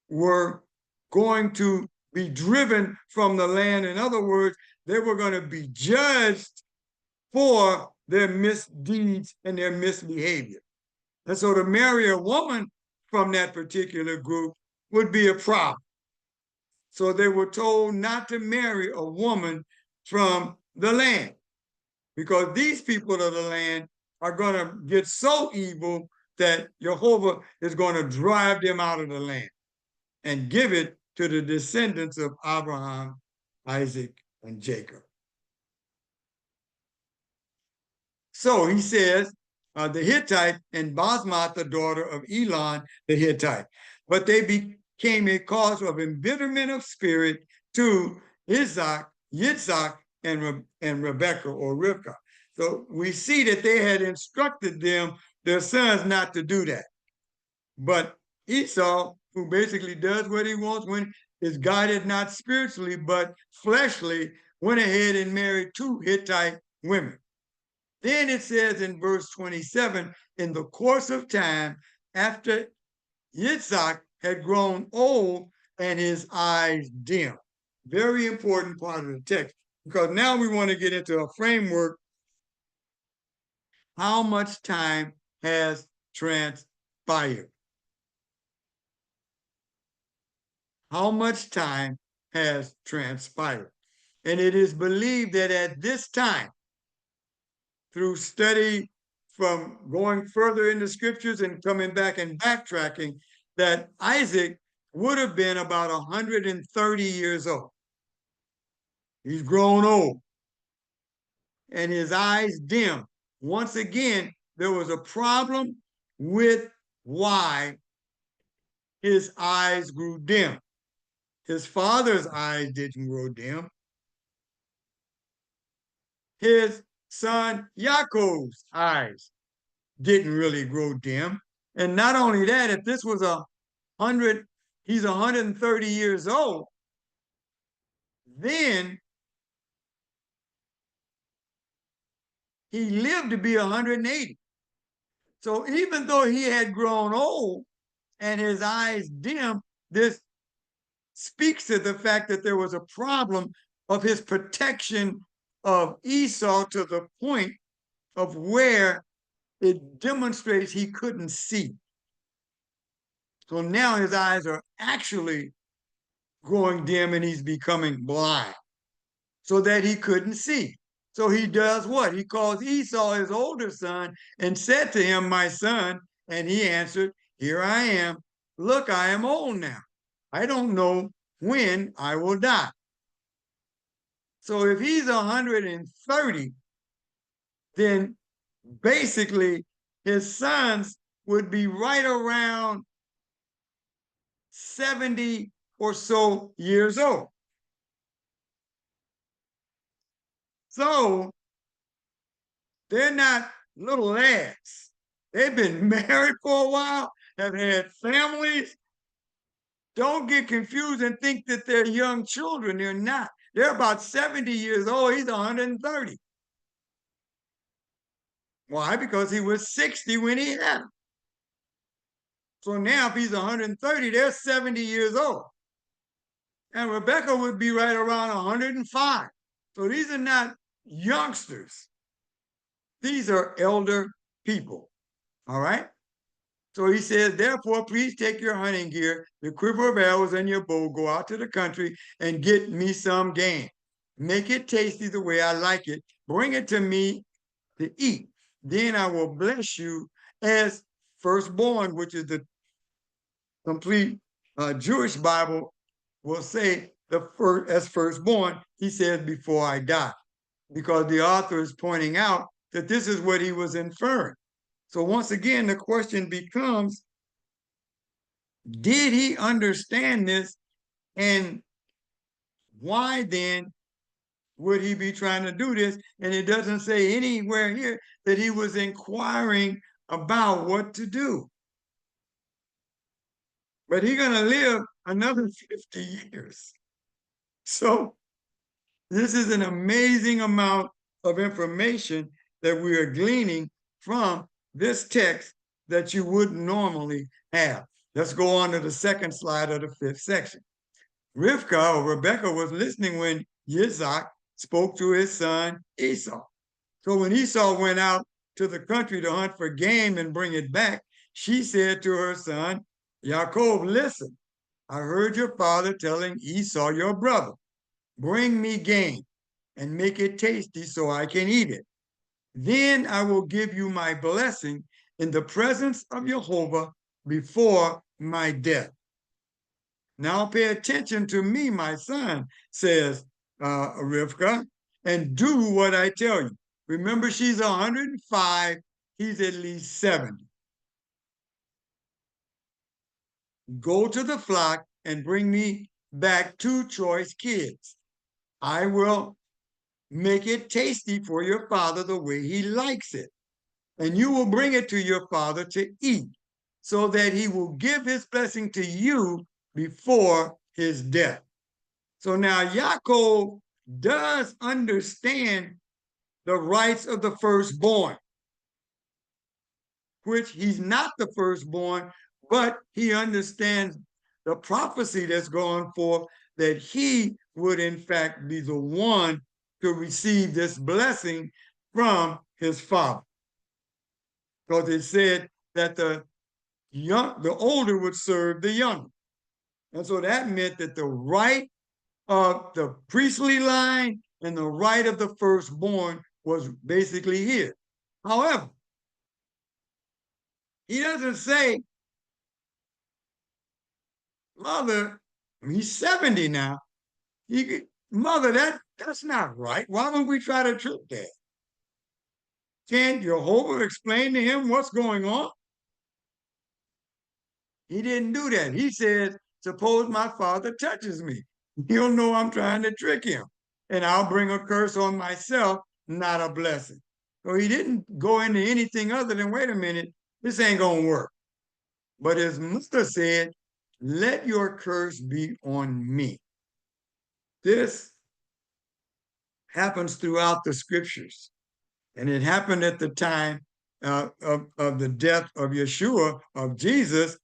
were going to be driven from the land. In other words, they were going to be judged for their misdeeds and their misbehavior. And so to marry a woman from that particular group would be a problem. So they were told not to marry a woman from the land, because these people of the land are going to get so evil that Jehovah is going to drive them out of the land and give it to the descendants of Abraham, Isaac, and Jacob. So he says, the Hittite and Basmat, the daughter of Elon, the Hittite. But they became a cause of embitterment of spirit to Isaac, Yitzhak, and Rebekah or Rivkah. So we see that they had instructed their sons, not to do that. But Esau, who basically does what he wants when is guided not spiritually but fleshly, went ahead and married two Hittite women. Then it says in verse 27, in the course of time, after Yitzhak had grown old and his eyes dim. Very important part of the text, because now we want to get into a framework. How much time has transpired? How much time has transpired? And it is believed that at this time, through study from going further in the scriptures and coming back and backtracking, that Isaac would have been about 130 years old. He's grown old and his eyes dim. Once again, there was a problem with why his eyes grew dim. His father's eyes didn't grow dim. His son Yaakov's eyes didn't really grow dim. And not only that, if this was he's 130 years old, then he lived to be 180. So even though he had grown old and his eyes dim, this speaks to the fact that there was a problem of his protection of Esau, to the point of where it demonstrates he couldn't see. So now his eyes are actually growing dim and he's becoming blind so that he couldn't see. So he does what? He calls Esau his older son and said to him, my son, and he answered, here I am. Look, I am old now. I don't know when I will die. So if he's 130, then basically his sons would be right around 70 or so years old. So they're not little lads. They've been married for a while, have had families. Don't get confused and think that they're young children. They're not. They're about 70 years old. He's 130. Why? Because he was 60 when he had them. So now if he's 130, they're 70 years old. And Rebecca would be right around 105. So these are not youngsters. These are elder people. All right? So he says, therefore, please take your hunting gear, the quiver of arrows, and your bow, go out to the country and get me some game. Make it tasty the way I like it. Bring it to me to eat. Then I will bless you as firstborn, which is the complete Jewish Bible will say the first as firstborn. He says before I die, because the author is pointing out that this is what he was inferring. So once again, the question becomes, did he understand this? And why then would he be trying to do this? And it doesn't say anywhere here that he was inquiring about what to do. But he's going to live another 50 years. So this is an amazing amount of information that we are gleaning from this text that you wouldn't normally have. Let's go on to the second slide of the fifth section. Rivka, or Rebecca, was listening when Yitzhak spoke to his son Esau. So when Esau went out to the country to hunt for game and bring it back, she said to her son, Yaakov, listen, I heard your father telling Esau, your brother, bring me game and make it tasty so I can eat it. Then I will give you my blessing in the presence of Jehovah before my death. Now pay attention to me, my son, says Rivka, and do what I tell you. Remember, she's 105, he's at least 70. Go to the flock and bring me back 2 choice kids. I will make it tasty for your father the way he likes it. And you will bring it to your father to eat, so that he will give his blessing to you before his death. So now Yaakov does understand the rights of the firstborn, which he's not the firstborn, but he understands the prophecy that's going forth that he would in fact be the one to receive this blessing from his father. Because it said that the older would serve the younger. And so that meant that the right of the priestly line and the right of the firstborn was basically his. However, he doesn't say, mother, he's 70 now. Mother, that's not right. Why would we try to trick that? Can't Jehovah explain to him what's going on? He didn't do that. He said, suppose my father touches me. He'll know I'm trying to trick him, and I'll bring a curse on myself, not a blessing. So he didn't go into anything other than, wait a minute, this ain't going to work. But his mother said, let your curse be on me. This happens throughout the scriptures. And it happened at the time of the death of Yeshua, of Jesus,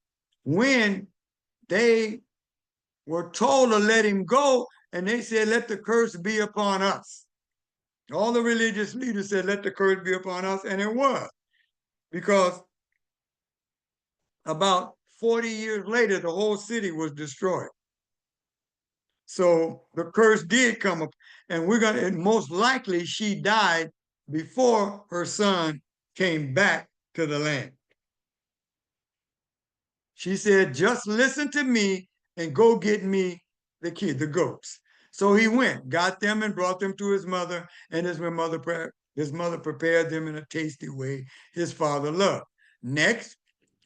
when they were told to let him go, and they said, let the curse be upon us. All the religious leaders said, let the curse be upon us, and it was. Because about 40 years later, the whole city was destroyed. So the curse did come up, and most likely she died before her son came back to the land. She said, just listen to me and go get me the goats. So he went, got them, and brought them to his mother, and his mother prepared them in a tasty way his father loved. Next,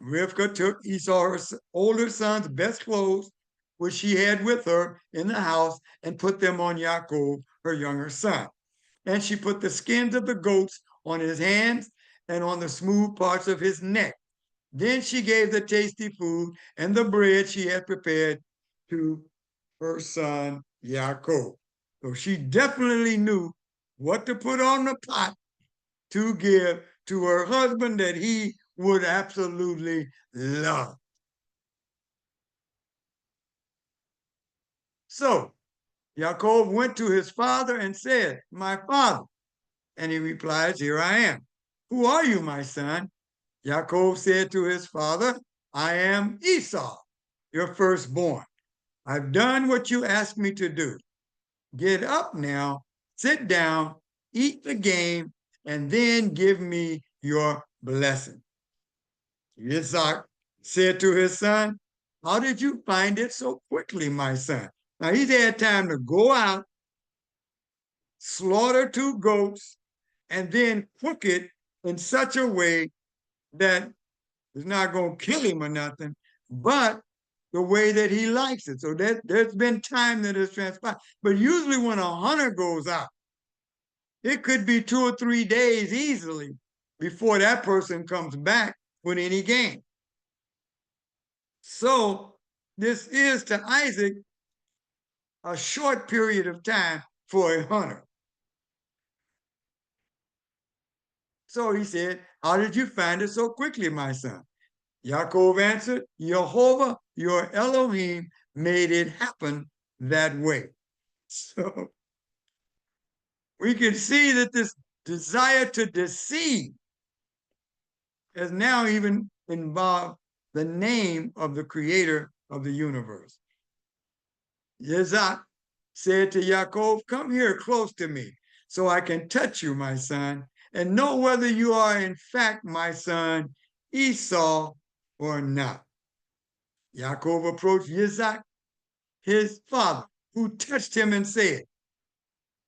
Rivka took Esau, her older son's best clothes, which she had with her in the house, and put them on Yaakov, her younger son. And she put the skins of the goats on his hands and on the smooth parts of his neck. Then she gave the tasty food and the bread she had prepared to her son Yaakov. So she definitely knew what to put on the pot to give to her husband that he would absolutely love. So Yaakov went to his father and said, "My father." And he replies, "Here I am." "Who are you, my son?" Yaakov said to his father, "I am Esau, your firstborn. I've done what you asked me to do. Get up now, sit down, eat the game, and then give me your blessing." Yitzhak said to his son, "How did you find it so quickly, my son?" Now he's had time to go out, slaughter two goats, and then cook it in such a way that it's not going to kill him or nothing, but the way that he likes it. So there's been time that has transpired. But usually when a hunter goes out, it could be 2 or 3 days easily before that person comes back with any game. So this is to Isaac a short period of time for a hunter. So he said, "How did you find it so quickly, my son?" Yaakov answered, "Jehovah, your Elohim, made it happen that way." So we can see that this desire to deceive has now even involved the name of the creator of the universe. Yitzhak said to Yaakov, "Come here close to me so I can touch you, my son, and know whether you are in fact my son Esau or not." Yaakov approached Yitzhak, his father, who touched him and said,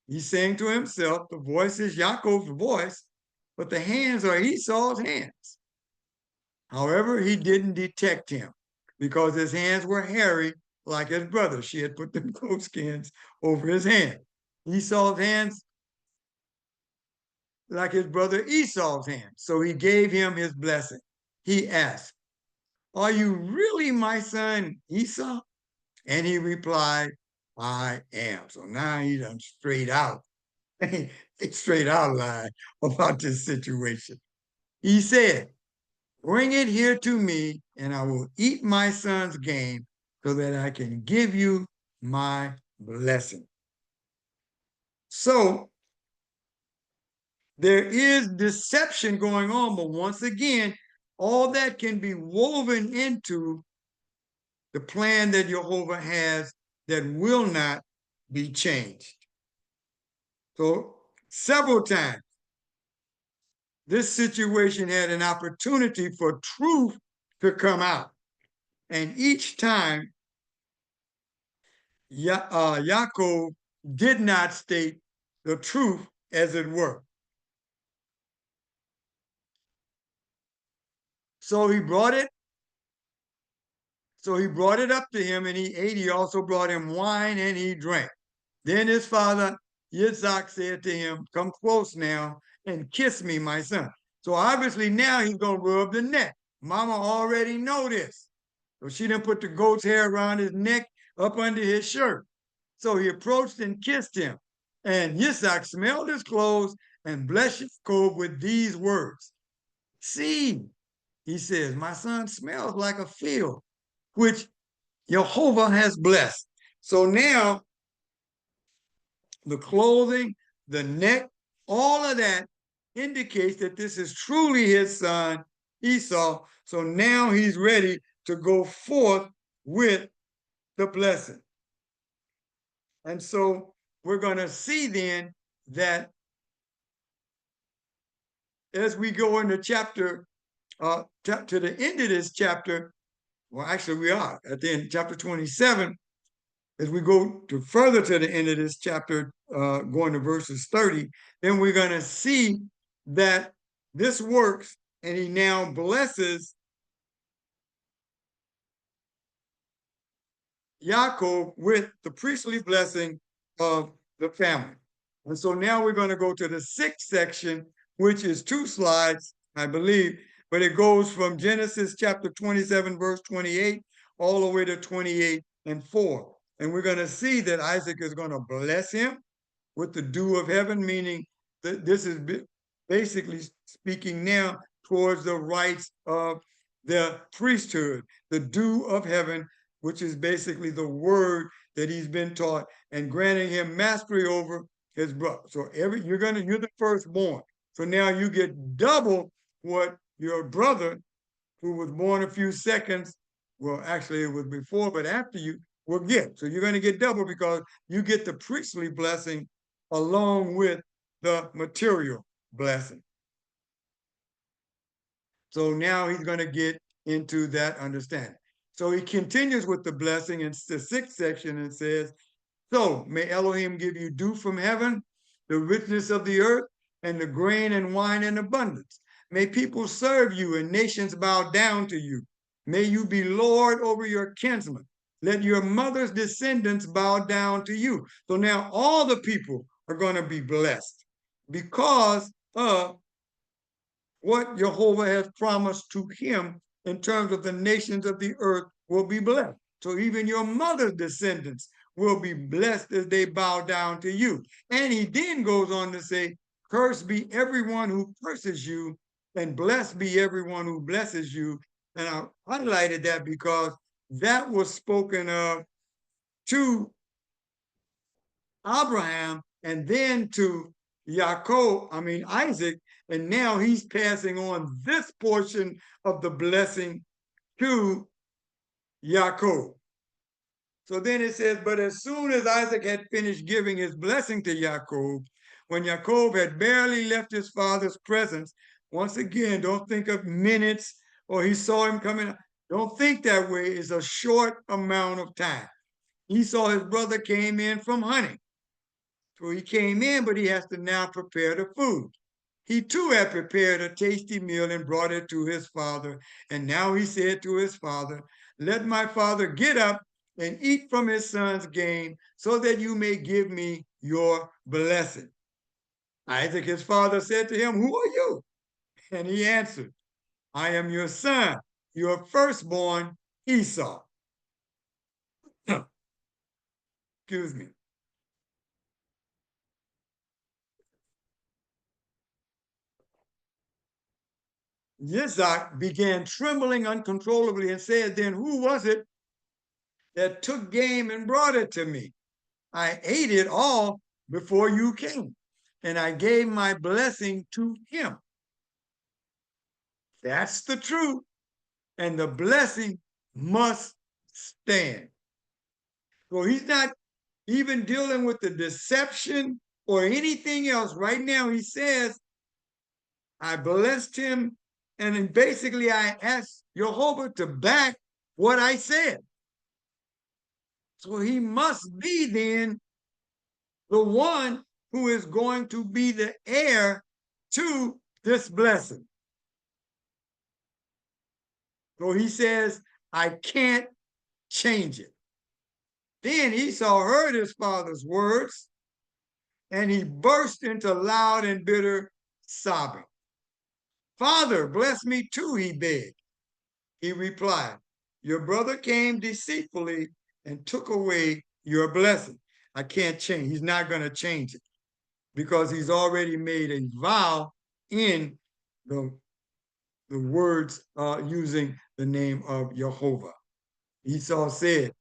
he's saying to himself, the voice is Yaakov's voice, but the hands are Esau's hands. However, he didn't detect him because his hands were hairy like his brother. She had put the goat skins over his hand. Esau's hands like his brother Esau's hands. So he gave him his blessing. He asked, "Are you really my son Esau?" And he replied, "I am." So now he done straight out lied about this situation. He said, "Bring it here to me, and I will eat my son's game so that I can give you my blessing." So there is deception going on, but once again, all that can be woven into the plan that Jehovah has that will not be changed. So several times, this situation had an opportunity for truth to come out. And each time, Yaakov did not state the truth, as it were. So he brought it. So he brought it up to him, and he ate. He also brought him wine, and he drank. Then his father Yitzhak said to him, "Come close now and kiss me, my son." So obviously now he's gonna rub the neck. Mama already know this. So she didn't put the goat's hair around his neck up under his shirt. So he approached and kissed him. And Yitzhak smelled his clothes and blessed Yaakov with these words. "See," he says, "my son smells like a field, which Jehovah has blessed." So now the clothing, the neck, all of that indicates that this is truly his son, Esau. So now he's ready to go forth with the blessing. And so we're going to see then that as we go into chapter, to the end of this chapter, well, actually we are at the end, chapter 27, as we go to further to the end of this chapter, going to verses 30, then we're going to see that this works, and he now blesses Yaakov with the priestly blessing of the family. And so now we're going to go to the sixth section, which is 2 slides, I believe, but it goes from Genesis chapter 27, verse 28, all the way to 28 and 4. And we're going to see that Isaac is going to bless him with the dew of heaven, meaning that this is basically speaking now towards the rights of the priesthood, the dew of heaven, which is basically the word that he's been taught, and granting him mastery over his brother. So you're the firstborn. So now you get double what your brother, who was born a few seconds, well, actually it was before, but after you, will get. So you're going to get double because you get the priestly blessing along with the material blessing. So now he's going to get into that understanding. So he continues with the blessing in the sixth section and says, so may Elohim give you dew from heaven, the richness of the earth, and the grain and wine in abundance. May people serve you and nations bow down to you. May you be Lord over your kinsmen. Let your mother's descendants bow down to you. So now all the people are going to be blessed because of what Jehovah has promised to him in terms of the nations of the earth will be blessed. So even your mother's descendants will be blessed as they bow down to you. And he then goes on to say, cursed be everyone who curses you, and blessed be everyone who blesses you. And I highlighted that because that was spoken of to Abraham and then to Isaac, and now he's passing on this portion of the blessing to Yaakov. So then it says, but as soon as Isaac had finished giving his blessing to Yaakov, when Yaakov had barely left his father's presence, once again, don't think of minutes or he saw him coming. Don't think that way. It's a short amount of time. He saw his brother came in from hunting. So he came in, but he has to now prepare the food. He too had prepared a tasty meal and brought it to his father. And now he said to his father, let my father get up and eat from his son's game so that you may give me your blessing. Isaac, his father, said to him, who are you? And he answered, I am your son, your firstborn, Esau. Excuse me. Yitzhak began trembling uncontrollably and said, then who was it that took game and brought it to me? I ate it all before you came, and I gave my blessing to him. That's the truth, and the blessing must stand. So he's not even dealing with the deception or anything else. Right now, he says, I blessed him, and then basically I asked Jehovah to back what I said. So he must be then the one who is going to be the heir to this blessing. So he says, I can't change it. Then Esau heard his father's words, and he burst into loud and bitter sobbing. Father, bless me too, he begged. He replied, your brother came deceitfully and took away your blessing. I can't change. He's not going to change it because he's already made a vow in the words using the name of Jehovah. Esau said,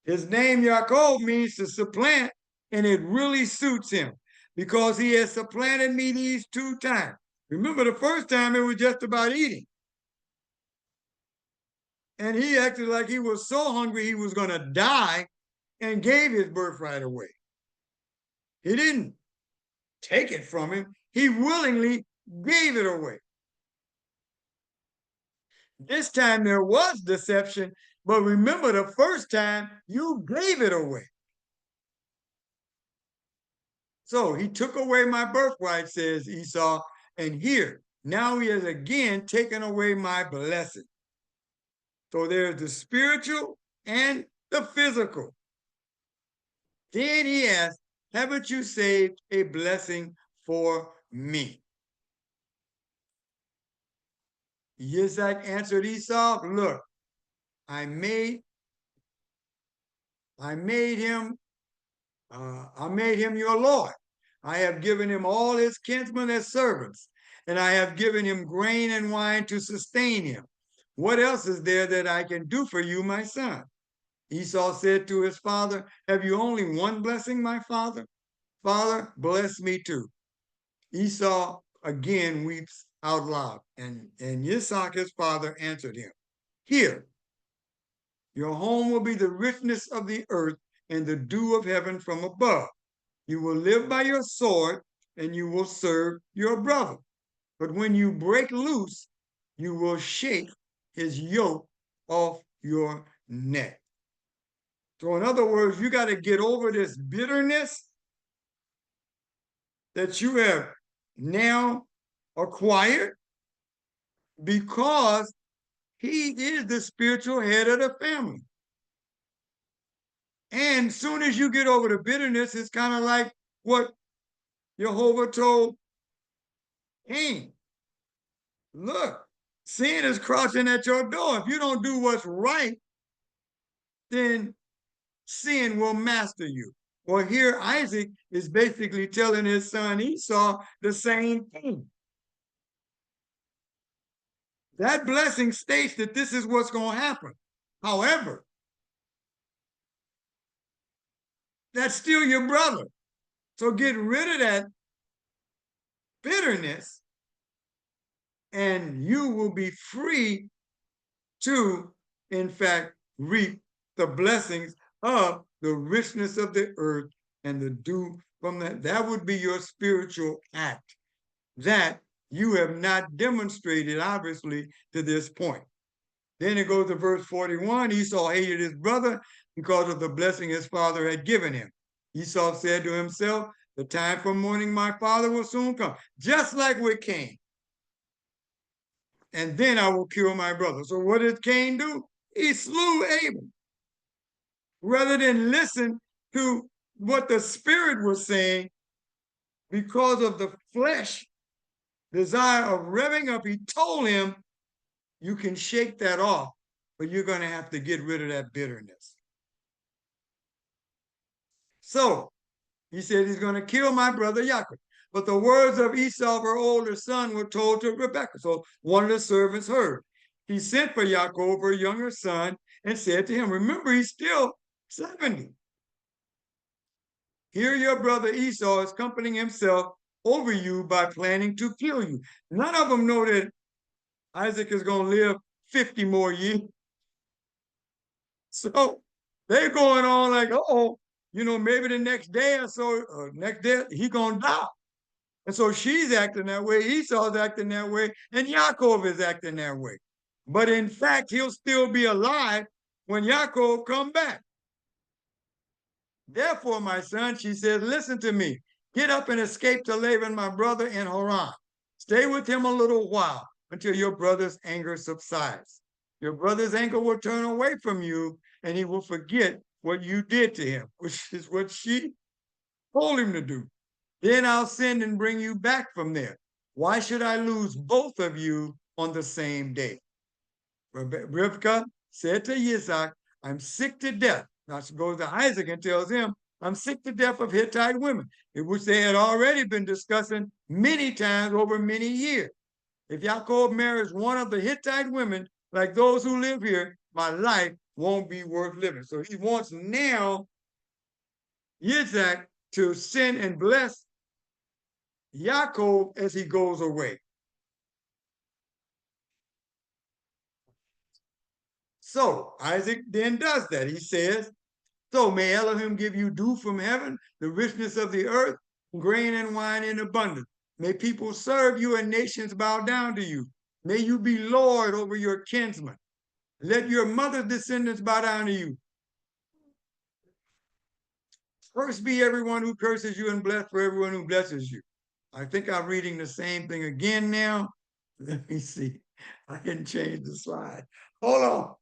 his name Yaakov means to supplant, and it really suits him because he has supplanted me these 2 times. Remember, the first time it was just about eating. And he acted like he was so hungry he was going to die and gave his birthright away. He didn't take it from him. He willingly gave it away. This time there was deception, but remember the first time you gave it away. So he took away my birthright, says Esau, and here, now he has again taken away my blessing. So there's the spiritual and the physical. Then he asked, haven't you saved a blessing for me? Yitzhak answered Esau, look, I made him your Lord. I have given him all his kinsmen as servants, and I have given him grain and wine to sustain him. What else is there that I can do for you, my son? Esau said to his father, have you only one blessing, my father? Father, bless me too. Esau again weeps out loud, and Yitzhak, his father, answered him, here, your home will be the richness of the earth and the dew of heaven from above. You will live by your sword, and you will serve your brother. But when you break loose, you will shake his yoke off your neck. So in other words, you got to get over this bitterness that you have now acquired, because he is the spiritual head of the family. And soon as you get over the bitterness, it's kind of like what Jehovah told Cain. Look, sin is crouching at your door. If you don't do what's right, then sin will master you. Well, here Isaac is basically telling his son Esau the same thing. That blessing states that this is what's going to happen. However, that's still your brother. So get rid of that bitterness, and you will be free to, in fact, reap the blessings of the richness of the earth and the dew from that. That would be your spiritual act that you have not demonstrated, obviously, to this point. Then it goes to verse 41. Esau hated his brother because of the blessing his father had given him. Esau said to himself, the time for mourning my father will soon come, just like with Cain. And then I will kill my brother. So what did Cain do? He slew Abel. Rather than listen to what the spirit was saying, because of the flesh desire of revving up, he told him, you can shake that off, but you're going to have to get rid of that bitterness. So he said he's going to kill my brother Jacob. But the words of Esau, her older son, were told to Rebekah. So one of the servants heard. He sent for Jacob, her younger son, and said to him, remember, he's still 70. Here your brother Esau is comforting himself over you by planning to kill you. None of them know that Isaac is going to live 50 more years. So they're going on like, oh, maybe the next day or so, next day, he's going to die. And so she's acting that way, Esau's acting that way, and Yaakov is acting that way. But in fact, he'll still be alive when Yaakov come back. Therefore, my son, she says, listen to me. Get up and escape to Laban, my brother, in Haran. Stay with him a little while until your brother's anger subsides. Your brother's anger will turn away from you, and he will forget what you did to him, which is what she told him to do. Then I'll send and bring you back from there. Why should I lose both of you on the same day? Rivka said to Yitzhak, I'm sick to death. Now she goes to Isaac and tells him, I'm sick to death of Hittite women, which they had already been discussing many times over many years. If Yaakov marries one of the Hittite women, like those who live here, my life won't be worth living. So he wants now Yitzhak to send and bless Yaakov as he goes away. So Isaac then does that. He says, so may Elohim give you dew from heaven, the richness of the earth, grain and wine in abundance. May people serve you and nations bow down to you. May you be Lord over your kinsmen. Let your mother's descendants bow down to you. Cursed be everyone who curses you and blessed for everyone who blesses you. I think I'm reading the same thing again now. Let me see. I didn't change the slide. Hold on.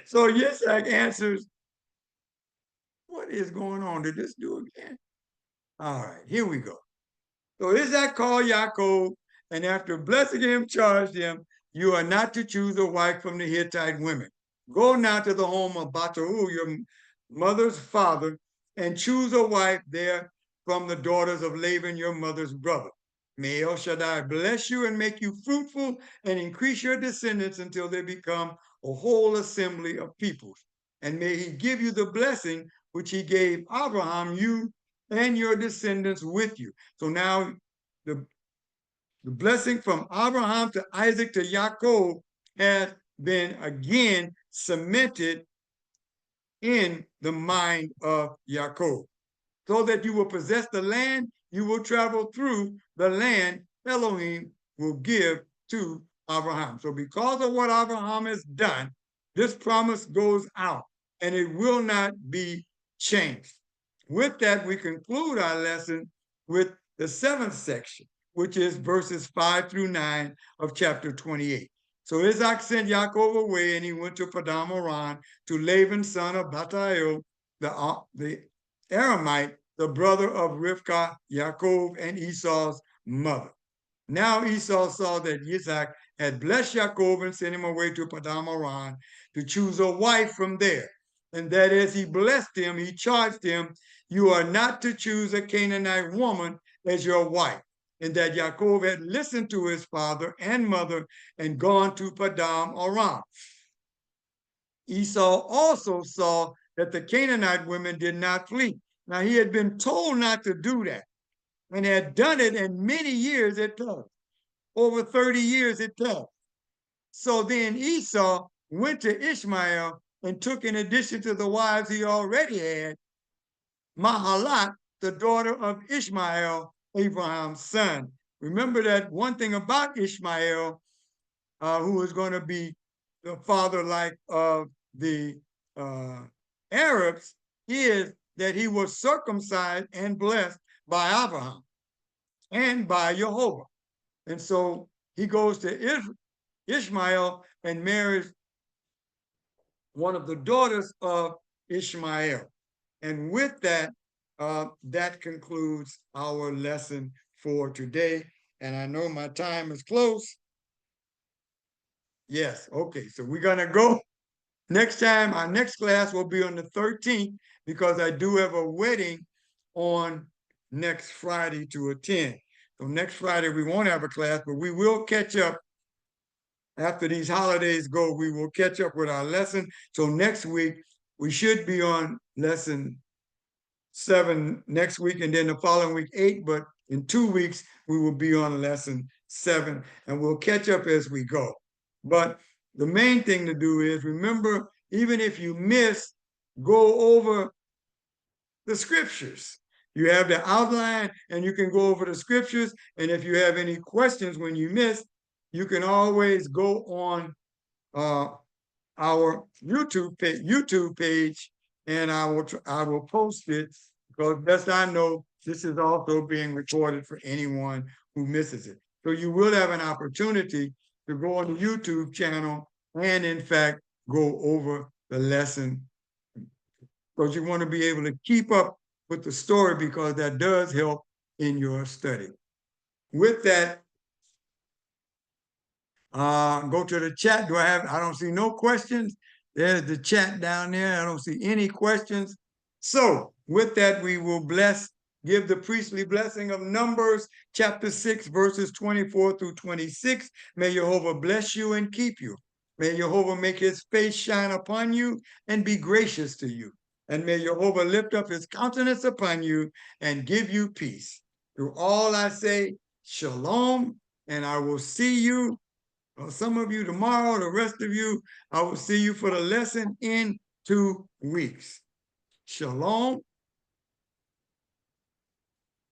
So Yitzhak answers is going on? Did this do again? All right, here we go. So Isaac called Yaakov, and after blessing him, charged him, you are not to choose a wife from the Hittite women. Go now to the home of Batahu, your mother's father, and choose a wife there from the daughters of Laban, your mother's brother. May El Shaddai bless you and make you fruitful and increase your descendants until they become a whole assembly of peoples. And may he give you the blessing which he gave Abraham, you and your descendants with you. So now the blessing from Abraham to Isaac to Yaakov has been again cemented in the mind of Yaakov. So that you will possess the land, you will travel through the land Elohim will give to Abraham. So because of what Abraham has done, this promise goes out and it will not be changed. With that, we conclude our lesson with the 7th section, which is verses 5 through 9 of chapter 28. So Isaac sent Yaakov away, and he went to Padam Aram to Laban, son of Bethuel, the Aramite, the brother of Rivkah, Yaakov, and Esau's mother. Now Esau saw that Isaac had blessed Yaakov and sent him away to Padam Aram to choose a wife from there. And that as he blessed him, he charged him, you are not to choose a Canaanite woman as your wife. And that Yaakov had listened to his father and mother and gone to Padam Aram. Esau also saw that the Canaanite women did not flee. Now he had been told not to do that and had done it, and many years it passed. Over 30 years it passed. So then Esau went to Ishmael and took, in addition to the wives he already had, Mahalat, the daughter of Ishmael, Abraham's son. Remember that one thing about Ishmael, who was going to be the father like of the Arabs, is that he was circumcised and blessed by Abraham and by Jehovah. And so he goes to Ishmael and marries one of the daughters of Ishmael. And with that, that concludes our lesson for today. And I know my time is close. Yes, okay, so we're gonna go. Next time, our next class will be on the 13th because I do have a wedding on next Friday to attend. So next Friday, we won't have a class, but we will catch up. After these holidays go, we will catch up with our lesson. So next week, we should be on lesson 7 next week, and then the following week 8, but in 2 weeks, we will be on lesson 7, and we'll catch up as we go. But the main thing to do is remember, even if you miss, go over the scriptures. You have the outline and you can go over the scriptures. And if you have any questions when you miss, you can always go on our YouTube page, and I will post it, because best I know, this is also being recorded for anyone who misses it. So you will have an opportunity to go on the YouTube channel and in fact go over the lesson, because you want to be able to keep up with the story, because that does help in your study. With that, go to the chat. I don't see no questions. There's the chat down there. I don't see any questions. So with that, we will give the priestly blessing of Numbers, chapter 6, verses 24 through 26. May Jehovah bless you and keep you. May Jehovah make his face shine upon you and be gracious to you. And may Jehovah lift up his countenance upon you and give you peace. Through all I say, Shalom, and I will see you, some of you tomorrow, the rest of you, I will see you for the lesson in 2 weeks. Shalom.